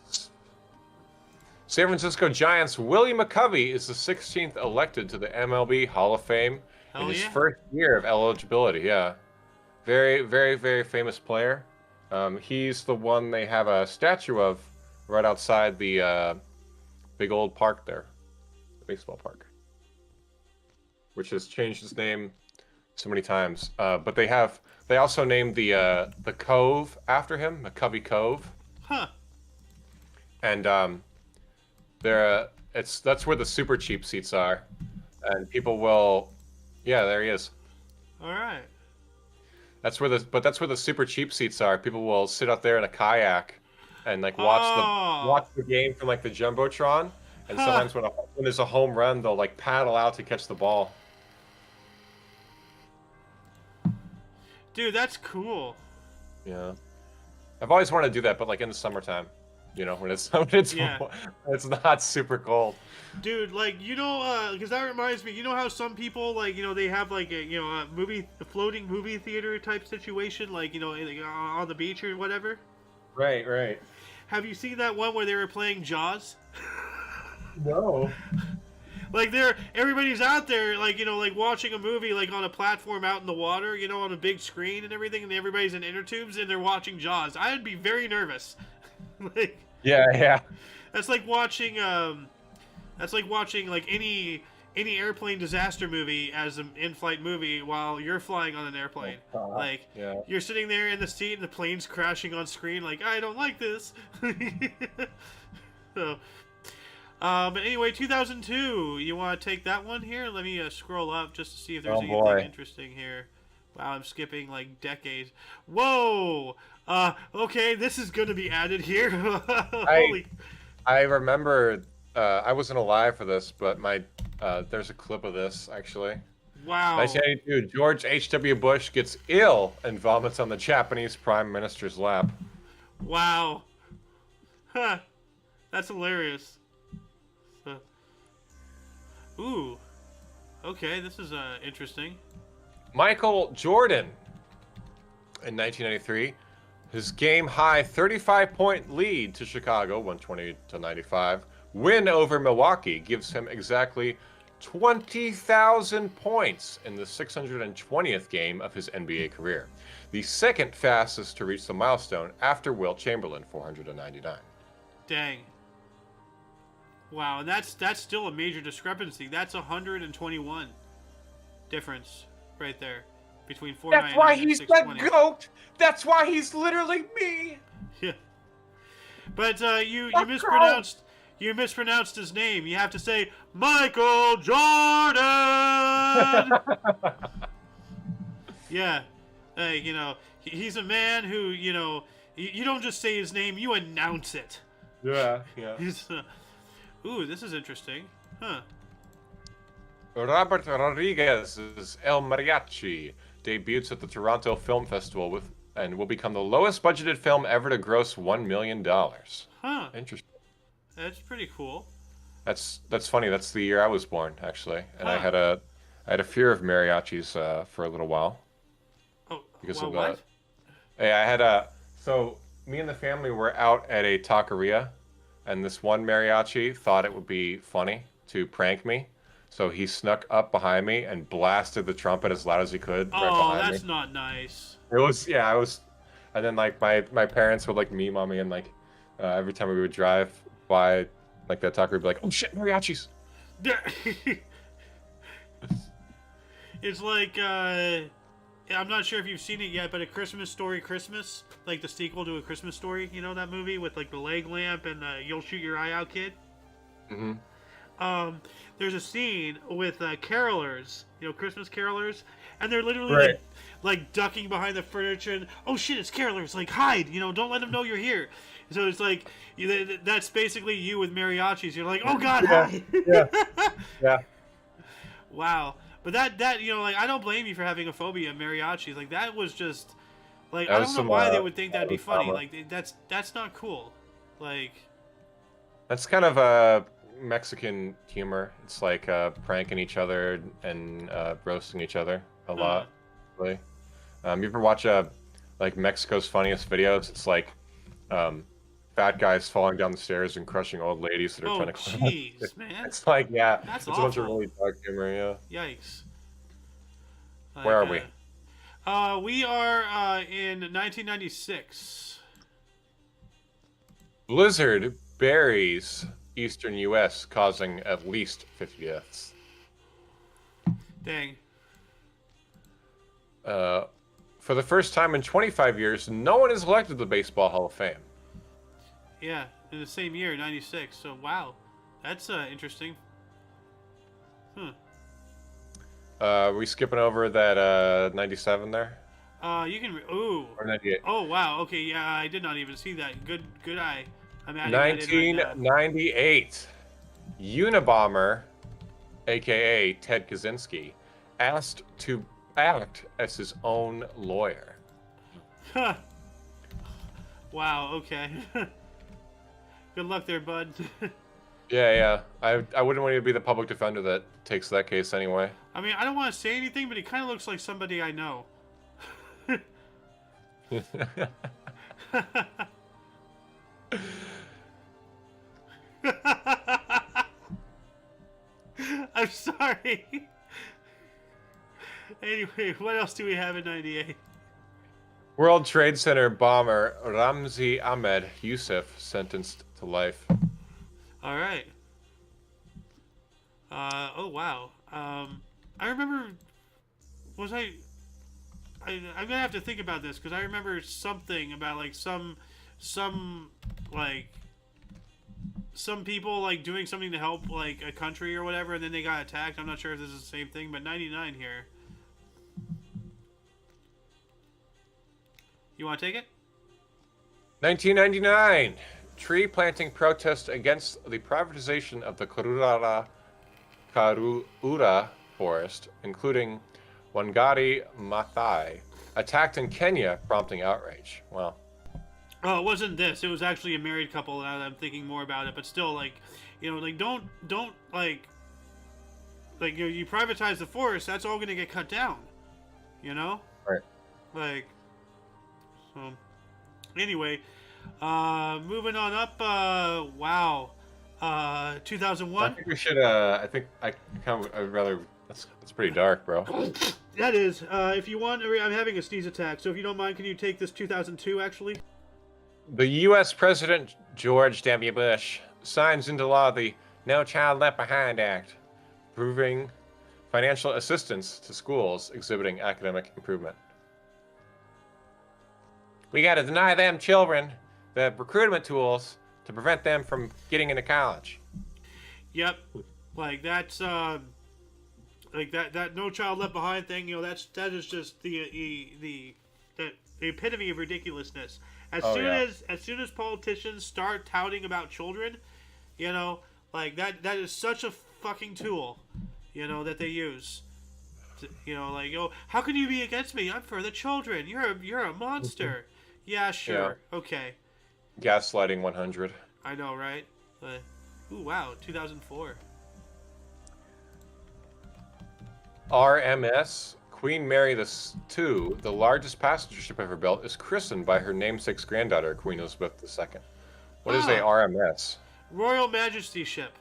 San Francisco Giants' Willie McCovey is the 16th elected to the MLB Hall of Fame in his first year of eligibility. Yeah. Very, very, very famous player. He's the one they have a statue of right outside the big old park there, the baseball park, which has changed its name so many times. But they also named the cove after him, McCovey Cove. Huh. And that's where the super cheap seats are, and people will, yeah, there he is. All right. That's where the super cheap seats are. People will sit out there in a kayak and watch the game from the jumbotron. And sometimes when there's a home run, they'll paddle out to catch the ball. Dude, that's cool. Yeah, I've always wanted to do that, but in the summertime, when it's not super cold. Dude, because that reminds me, how some people they have a floating movie theater type situation, on the beach or whatever. Right. Have you seen that one where they were playing Jaws? No. Everybody's out there, watching a movie, on a platform out in the water, on a big screen and everything, and everybody's in inner tubes and they're watching Jaws. I'd be very nervous. Yeah. That's like watching any airplane disaster movie as an in-flight movie while you're flying on an airplane. You're sitting there in the seat and the plane's crashing on screen. I don't like this. So, but anyway, 2002. You want to take that one here? Let me scroll up just to see if there's anything interesting here. Wow, I'm skipping decades. Whoa! Okay, this is going to be added here. I remember, I wasn't alive for this, but there's a clip of this, actually. Wow. 1982, George H.W. Bush gets ill and vomits on the Japanese Prime Minister's lap. Wow. Huh. That's hilarious. Ooh. Okay, this is interesting. Michael Jordan, in 1993, his game-high 35-point lead to Chicago, 120-95, win over Milwaukee gives him exactly 20,000 points in the 620th game of his NBA career, the second fastest to reach the milestone after Wilt Chamberlain, 499. Dang. Wow, and that's still a major discrepancy. That's 121 difference right there between 499 That's why and he's 620. the GOAT. That's why he's literally me. Yeah. But you mispronounced his name. You have to say Michael Jordan. Yeah. He's a man who, you don't just say his name, you announce it. Yeah. Ooh, this is interesting. Huh. Robert Rodriguez's El Mariachi debuts at the Toronto Film Festival and will become the lowest budgeted film ever to gross $1 million. Huh. Interesting. That's pretty cool. That's funny. That's the year I was born, actually, and Huh. I had a fear of mariachis for a little while. Oh, Because well, of what? Hey, so me and the family were out at a taqueria, and this one mariachi thought it would be funny to prank me. So he snuck up behind me and blasted the trumpet as loud as he could right behind me. Oh, that's not nice. It was, yeah, I was, and then like my parents would like meme on me, and like every time we would drive by like that taco, we'd be like, "Oh shit, mariachis!" It's like I'm not sure if you've seen it yet, but A Christmas Story Christmas, like the sequel to A Christmas Story, you know that movie with like the leg lamp and You'll Shoot Your Eye Out Kid? Mm-hmm. There's a scene with carolers, you know, Christmas carolers, and they're literally Right. like ducking behind the furniture and, oh shit, it's carolers, like hide, you know, don't let them know you're here. So it's like, that's basically you with mariachis. You're like, oh god, hide. Yeah. Yeah. Wow. But that you know, like, I don't blame you for having a phobia of mariachis. Like, that was just, like, That I was don't know some, why they would think that'd be funny. drama. Like, that's not cool. Like, That's kind of a Mexican humor. It's like pranking each other and roasting each other a lot. Really. You ever watch like Mexico's funniest videos? It's like fat guys falling down the stairs and crushing old ladies that are oh trying to climb. jeez, man. It's like, yeah, That's it's a bunch of awful. really dark humor. Yeah. Yikes. Like, Where are we? We are in 1996. Blizzard buries eastern U.S., causing at least 50 deaths. Dang. For the first time in 25 years, no one is elected to the Baseball Hall of Fame. Yeah, in the same year, 96. So, wow. That's interesting. We skipping over that 97 there? You can... Ooh. Or 98? Oh, wow. Okay, yeah, I did not even see that. Good eye. I'm adding that in right now. 1998. Unabomber, a.k.a. Ted Kaczynski, asked to act as his own lawyer. Huh. Wow, okay. Good luck there, bud. Yeah. I wouldn't want you to be the public defender that takes that case anyway. I mean, I don't want to say anything, but he kind of looks like somebody I know. I'm sorry. Anyway, what else do we have in 98? World Trade Center bomber Ramzi Ahmed Youssef sentenced to life. All right. Oh, wow. I remember... I'm gonna have to think about this, because I remember something about, like, some people, like, doing something to help, like, a country or whatever, and then they got attacked. I'm not sure if this is the same thing, but 99 here. You want to take it? 1999. Tree planting protest against the privatization of the Karura forest, including Wangari Maathai, attacked in Kenya, prompting outrage. Wow. Oh, it wasn't this. It was actually a married couple. Now that I'm thinking more about it, but still, like, you know, like, don't like you know, you privatize the forest. That's all gonna get cut down. You know. Right. Like. So. Anyway, moving on up. Wow. 2001. I think we should. I think I'd rather. That's pretty dark, bro. That is. If you want, I'm having a sneeze attack. So if you don't mind, can you take this 2002 actually? The U.S. President George W. Bush signs into law the No Child Left Behind Act, proving financial assistance to schools exhibiting academic improvement. We got to deny them children the recruitment tools to prevent them from getting into college. Yep. Like that's like that No Child Left Behind thing. You know, that is just the epitome of ridiculousness. As soon as politicians start touting about children, you know, like that is such a fucking tool, you know, that they use. You know, like, oh, how can you be against me? I'm for the children. You're a monster. Yeah, sure. Yeah. Okay. Gaslighting 100. I know, right? But, ooh, wow, 2004. RMS Queen Mary II, the largest passenger ship ever built, is christened by her namesake's granddaughter, Queen Elizabeth II. What is a RMS? Royal Majesty Ship.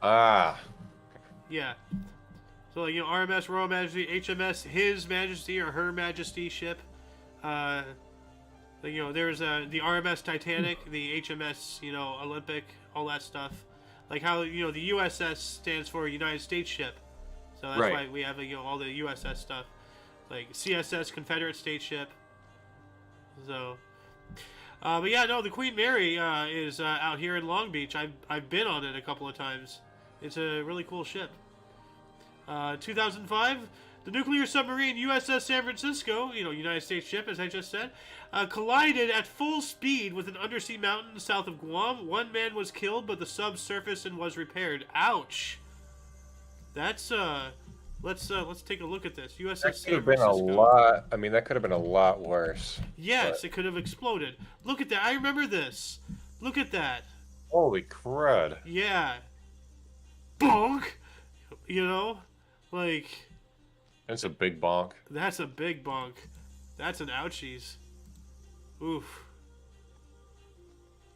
Ah. Yeah. So, like, RMS, Royal Majesty, HMS, His Majesty or Her Majesty ship. There's the RMS Titanic, the HMS, Olympic, all that stuff. Like how, the USS stands for United States ship. So that's why we have, all the USS stuff. Like CSS, Confederate States ship. So, but yeah, no, the Queen Mary is out here in Long Beach. I've been on it a couple of times. It's a really cool ship. 2005, the nuclear submarine USS San Francisco, United States ship, as I just said, collided at full speed with an undersea mountain south of Guam. One man was killed, but the sub surfaced and was repaired. Ouch. That's let's take a look at this. USS That could San have been Francisco. a lot. I mean, that could have been a lot worse. Yes, it could have exploded. Look at that. I remember this. Look at that. Holy crud. Yeah. Bonk. Like. That's a big bonk. That's a big bonk. That's an ouchies. Oof.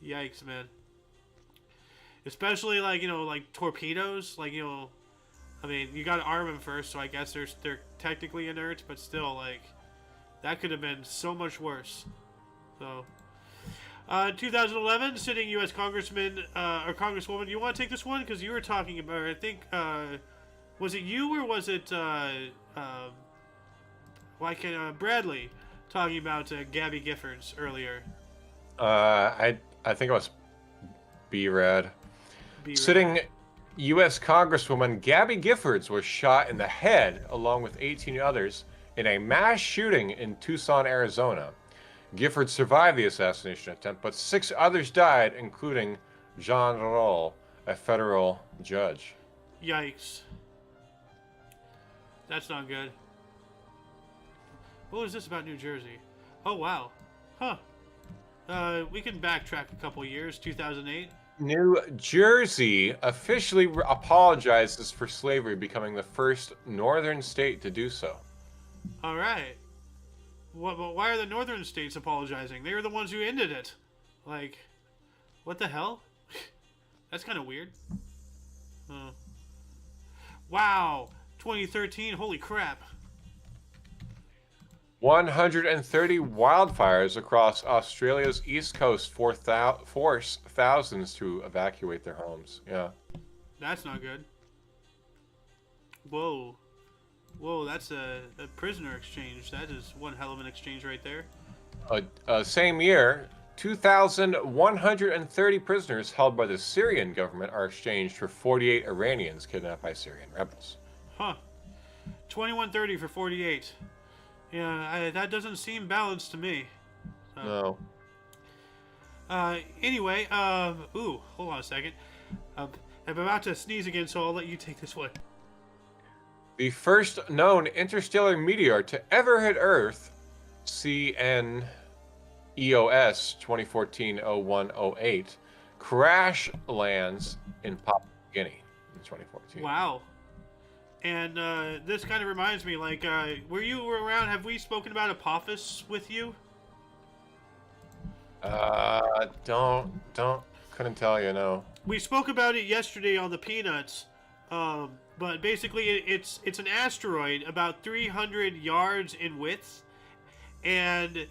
Yikes, man. Especially like torpedoes. Like I mean, you got to arm them first, so I guess they're technically inert, but still, like, that could have been so much worse. So, 2011, sitting U.S. Congressman or Congresswoman. You want to take this one because you were talking about? I think was it you or was it Bradley talking about Gabby Giffords earlier? I think it was B-Rad. Sitting U.S. Congresswoman Gabby Giffords was shot in the head along with 18 others in a mass shooting in Tucson, Arizona. Giffords survived the assassination attempt, but 6 others died, including Jean Roll, a federal judge. Yikes. That's not good. What was this about New Jersey? Oh, wow. Huh. We can backtrack a couple years. 2008. New Jersey officially apologizes for slavery, becoming the first northern state to do so. All right. Why are the northern states apologizing? They were the ones who ended it. Like, what the hell? That's kind of weird. Wow. 2013. Holy crap. 130 wildfires across Australia's east coast force thousands to evacuate their homes. Yeah. That's not good. Whoa. Whoa, that's a prisoner exchange. That is one hell of an exchange right there. Same year, 2,130 prisoners held by the Syrian government are exchanged for 48 Iranians kidnapped by Syrian rebels. Huh. 2130 for 48. Yeah, that doesn't seem balanced to me. No. Anyway, ooh, hold on a second. I'm about to sneeze again, so I'll let you take this one. The first known interstellar meteor to ever hit Earth, CNEOS 2014-0108, crash lands in Papua New Guinea in 2014. Wow. And this kind of reminds me, like, were you around? Have we spoken about Apophis with you? Couldn't tell you, no. We spoke about it yesterday on the Peanuts, but basically it's an asteroid about 300 yards in width, and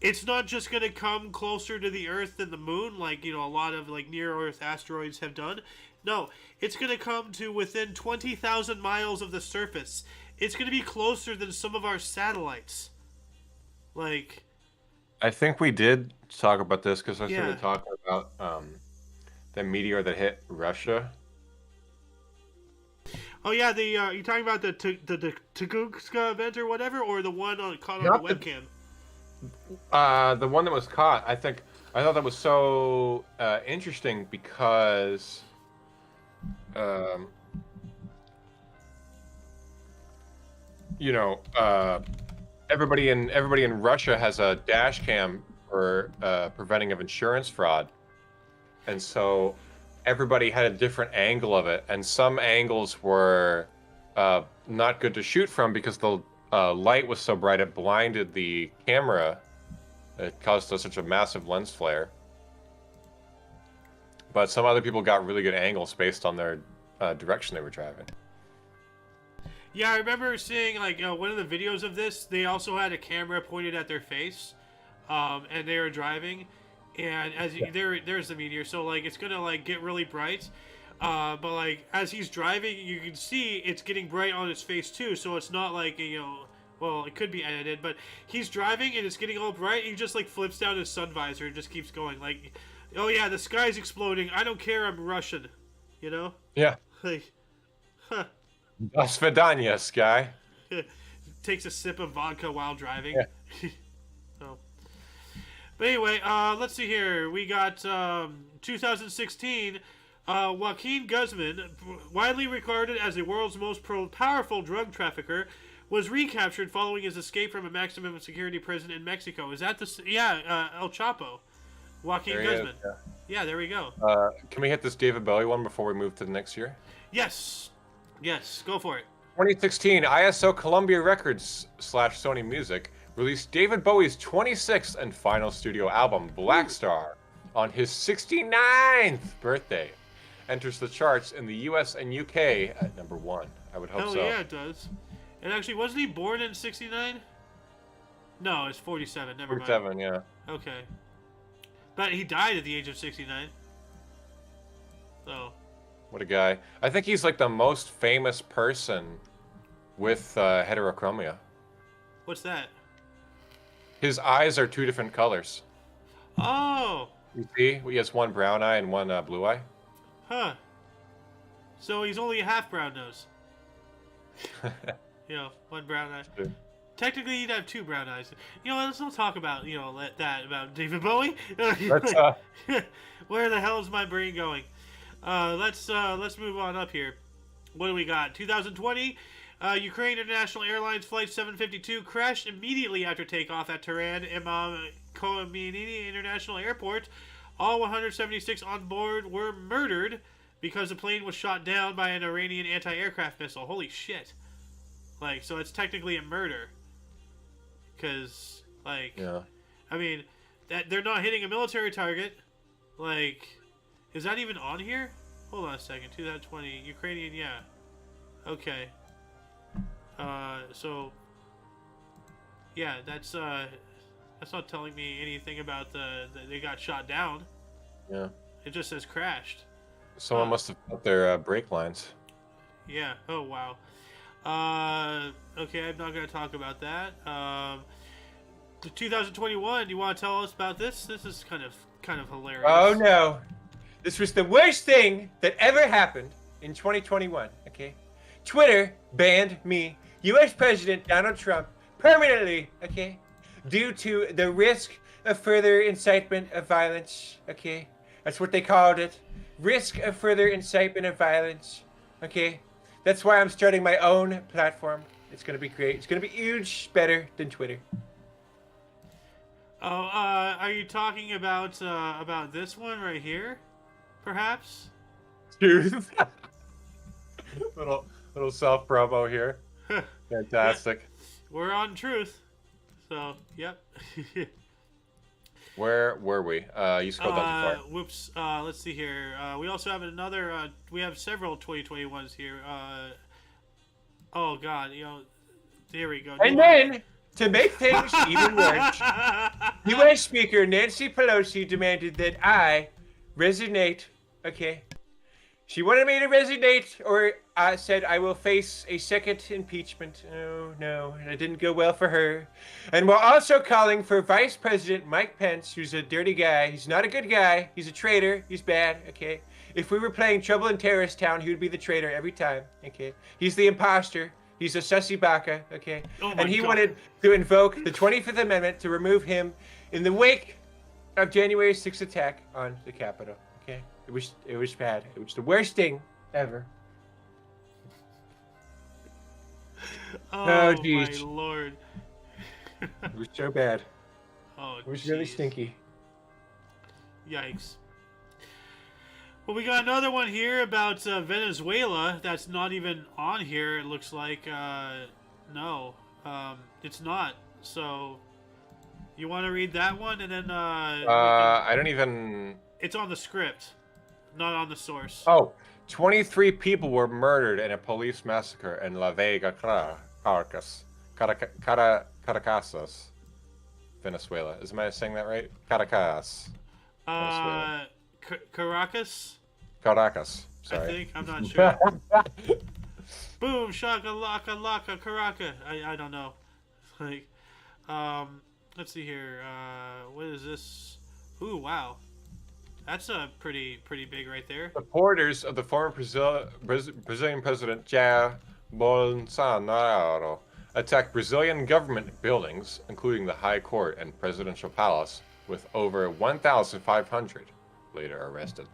it's not just going to come closer to the Earth than the Moon, like, a lot of, like, near-Earth asteroids have done. No, it's going to come to within 20,000 miles of the surface. It's going to be closer than some of our satellites. Like, I think we did talk about this because I started talking about the meteor that hit Russia. Oh yeah, you talking about the TOCNS event or whatever, or the one caught on the webcam? The one that was caught. I thought that was so interesting because everybody in Russia has a dash cam for preventing of insurance fraud, and so everybody had a different angle of it, and some angles were not good to shoot from because the light was so bright it blinded the camera. It caused such a massive lens flare. But some other people got really good angles based on their direction they were driving. Yeah, I remember seeing like one of the videos of this. They also had a camera pointed at their face, and they were driving, and there's the meteor. So like it's gonna like get really bright, but like as he's driving, you can see it's getting bright on his face too. So it's not like well, it could be edited, but he's driving and it's getting all bright. He just like flips down his sun visor and just keeps going like, oh yeah, the sky's exploding. I don't care. I'm Russian, you know? Yeah. Like, huh. Do svidaniya, Sky. Takes a sip of vodka while driving. Yeah. So, but anyway, let's see here. We got 2016. Joaquin Guzman, widely regarded as the world's most powerful drug trafficker, was recaptured following his escape from a maximum security prison in Mexico. Is that the... Yeah, El Chapo. Joaquin Guzman. Yeah, there we go. Can we hit this David Bowie one before we move to the next year? Yes. Yes, go for it. 2016, ISO Columbia Records / Sony Music released David Bowie's 26th and final studio album, Black Star, on his 69th birthday. Enters the charts in the US and UK at number 1. I would hope so. Hell yeah, it does. And actually, wasn't he born in 69? No, it's 47. Never mind. 47, yeah. Okay. But he died at the age of 69. So. What a guy. I think he's like the most famous person with heterochromia. What's that? His eyes are 2 different colors. Oh! You see? He has one brown eye and one blue eye. Huh. So he's only a half brown nose. One brown eye. True. Technically, you'd have 2 brown eyes. Let's not talk about, that about David Bowie. Let's, Where the hell is my brain going? Let's move on up here. What do we got? 2020, Ukraine International Airlines Flight 752 crashed immediately after takeoff at Tehran Imam Khomeini International Airport. All 176 on board were murdered because the plane was shot down by an Iranian anti-aircraft missile. Holy shit. Like, so it's technically a murder. Because, like, yeah. I mean, that they're not hitting a military target. Like, is that even on here? Hold on a second. 2020 Ukrainian, yeah. Okay. So, yeah, that's not telling me anything about they got shot down. Yeah. It just says crashed. Someone must have put their brake lines. Yeah. Oh wow. Okay, I'm not gonna talk about that. The 2021. Do you want to tell us about this? This is kind of hilarious. Oh no, this was the worst thing that ever happened in 2021. Okay, Twitter banned me, U.S. President Donald Trump, permanently. Okay, due to the risk of further incitement of violence. Okay, that's what they called it. Risk of further incitement of violence. Okay. That's why I'm starting my own platform. It's going to be great. It's going to be huge, better than Twitter. Oh, are you talking about this one right here, perhaps? Truth. little self promo here. Fantastic. We're on truth. So, yep. Where were we? You scrolled down too far. Whoops. Let's see here. We also have another. We have several 2021s here. Oh God. There we go. And then, to make things even worse, U.S. Speaker Nancy Pelosi demanded that I resignate. Okay. She wanted me to resignate, or said I will face a second impeachment. Oh, no, it didn't go well for her. And while also calling for Vice President Mike Pence, who's a dirty guy. He's not a good guy. He's a traitor. He's bad, okay? If we were playing Trouble in Terrorist Town, he would be the traitor every time, okay? He's the imposter. He's a sussy baka, okay? Oh and he God. wanted to invoke the 25th Amendment to remove him in the wake of January 6th attack on the Capitol, okay? It was bad. It was the worst thing ever. Oh geez. my lord. It was so bad. Oh, It was really jeez. stinky. Yikes. Well, we got another one here about Venezuela that's not even on here. It looks like no, it's not. So, you want to read that one, and then I don't even. It's on the script, not on the source. Oh, 23 people were murdered in a police massacre in La Vega, Caracas, Venezuela. Am I saying that right? Caracas, Venezuela. Caracas? Caracas, I sorry. think. I'm not sure. Boom, shaka, laka, laka, Caracas. I don't know. Like, let's see here. What is this? Ooh, wow. That's pretty big right there. Supporters of the former Brazilian president Jair Bolsonaro attacked Brazilian government buildings, including the High Court and Presidential Palace, with over 1,500 later arrested.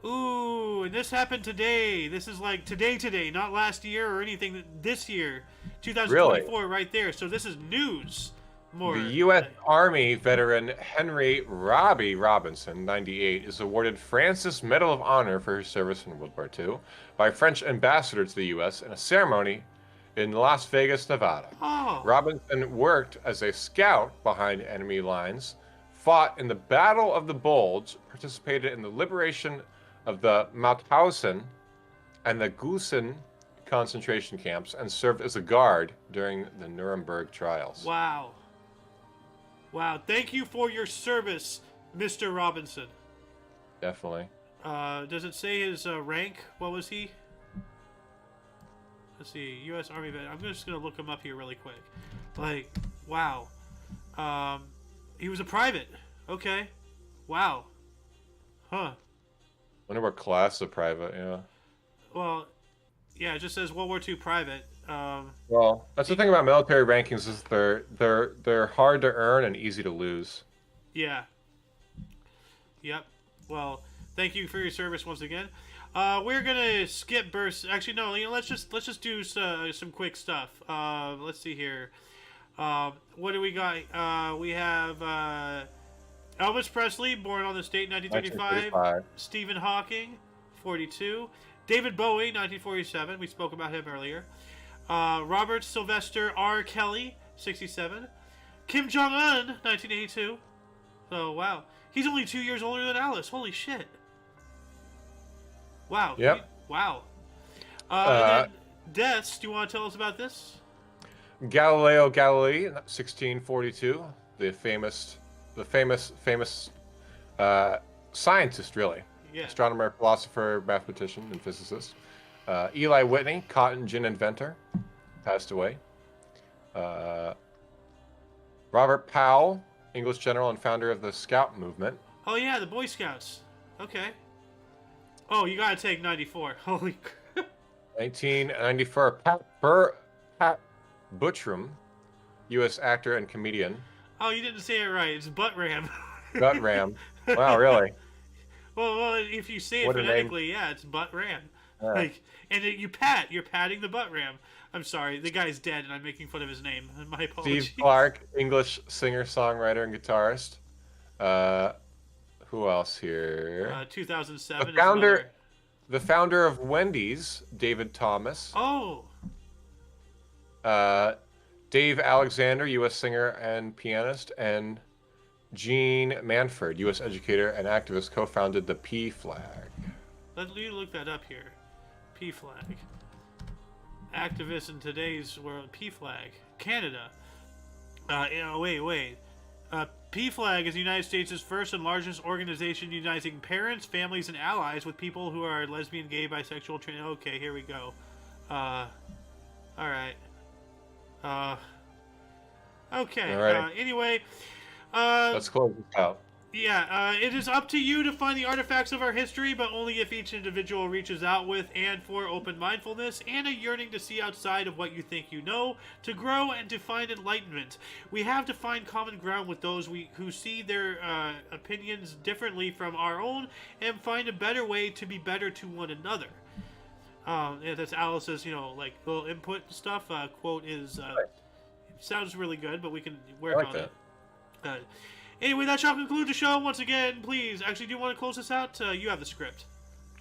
Ooh, and this happened today. This is like today, not last year or anything. This year, 2024, Really? right there. So this is news. More. The U.S. Army veteran Henry Robbie Robinson, 98, is awarded France's Medal of Honor for his service in World War II by French ambassador to the U.S. in a ceremony in Las Vegas, Nevada. Oh. Robinson worked as a scout behind enemy lines, fought in the Battle of the Bulge, participated in the liberation of the Mauthausen and the Gusen concentration camps, and served as a guard during the Nuremberg trials. Wow. Wow. Thank you for your service, Mr. Robinson. Definitely. Does it say his rank? What was he? Let's see. U.S. Army vet. I'm just going to look him up here really quick. Like, wow. He was a private. Okay. Wow. Huh. Wonder what class of private, yeah. Well, yeah, it just says World War II private. Well, that's the thing about military rankings is they're hard to earn and easy to lose. Yeah. Yep. Well, thank you for your service once again. We're gonna skip bursts. Actually, no. You know, let's just do some quick stuff. Let's see here. What do we got? We have Elvis Presley, born on this date, 1935. Stephen Hawking, 42. David Bowie, 1947. We spoke about him earlier. Robert Sylvester R. Kelly, 67. Kim Jong-un, 1982. Oh, wow. He's only 2 years older than Alice. Holy shit. Wow. Yep. Wow. And then deaths. Do you want to tell us about this? Galileo Galilei, 1642. The famous scientist, really. Yeah. Astronomer, philosopher, mathematician, and physicist. Eli Whitney, cotton gin inventor, passed away. Robert Powell, English general and founder of the Scout movement. Oh, yeah, the Boy Scouts. Okay. Oh, you gotta take 94. Holy crap. 1994, Pat Buttram, U.S. actor and comedian. Oh, you didn't say it right. It's Butt Ram. Gut Ram. Wow, really? Well, if you say it phonetically, yeah, it's Butt Ram. Like, and you're patting the Butt Ram. I'm sorry, the guy's dead, and I'm making fun of his name. My apologies. Steve Clark, English singer, songwriter, and guitarist. Who else here? 2007. The founder of Wendy's, David Thomas. Oh. Dave Alexander, U.S. singer and pianist, and Gene Manford, U.S. educator and activist, co-founded the P Flag. Let me look that up here. P Flag. Activist in today's world. P Flag. Canada. Wait. P Flag is the United States' first and largest organization uniting parents, families, and allies with people who are lesbian, gay, bisexual, trans. Okay, here we go. All right. Okay. All right. Anyway. Let's close this out. Yeah, it is up to you to find the artifacts of our history, but only if each individual reaches out with and for open mindfulness and a yearning to see outside of what you think you know, to grow and to find enlightenment. We have to find common ground with those who see their opinions differently from our own and find a better way to be better to one another. Yeah, that's Alice's, like, little input stuff. Quote is, sounds really good, but we can work on it. Anyway, that shall conclude the show. Once again, please. Actually, do you want to close this out? You have the script.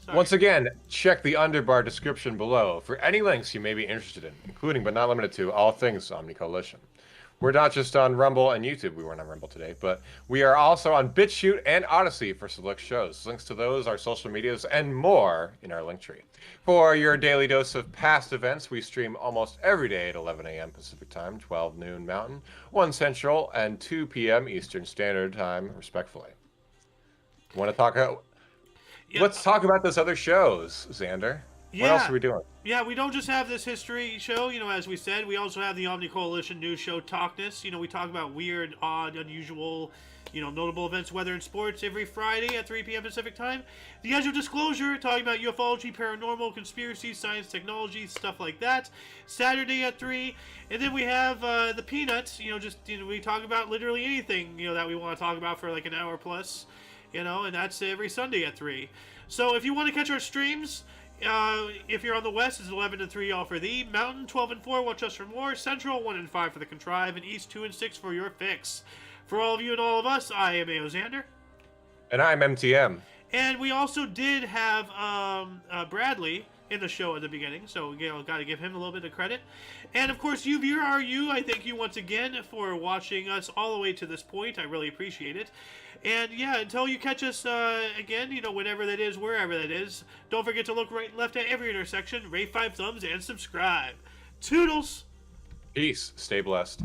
Sorry. Once again, check the underbar description below for any links you may be interested in, including but not limited to all things Omni Coalition. We're not just on Rumble and YouTube. We weren't on Rumble today, but we are also on BitChute and Odyssey for select shows. Links to those, our social medias, and more in our link tree. For your daily dose of past events, we stream almost every day at 11 a.m. Pacific Time, 12 noon Mountain, 1 Central, and 2 p.m. Eastern Standard Time, respectfully. Want to talk about... Let's talk about those other shows, Xander. What else are we doing? Yeah, we don't just have this history show, as we said. We also have the Omni Coalition news show, TOCNS. We talk about weird, odd, unusual, notable events, weather, and sports every Friday at 3 p.m. Pacific Time. The Edge of Disclosure, talking about UFOlogy, paranormal, conspiracy, science, technology, stuff like that. Saturday at 3. And then we have the Peanuts. We talk about literally anything, that we want to talk about for like an hour plus, and that's every Sunday at 3. So if you want to catch our streams... if you're on the West, it's 11 and 3 all for thee. Mountain 12 and 4, watch us for more. Central 1 and 5 for the Contrive, and East 2 and 6 for your fix. For all of you and all of us, I am Xander. And I'm MTM. And we also did have Bradley in the show at the beginning, so got to give him a little bit of credit. And of course, you viewer are you. I thank you once again for watching us all the way to this point. I really appreciate it. And yeah, until you catch us again, whenever that is, wherever that is, don't forget to look right and left at every intersection, rate 5 thumbs, and subscribe. Toodles! Peace. Stay blessed.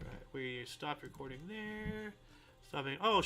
Alright, we stopped recording there. Stopping. Oh,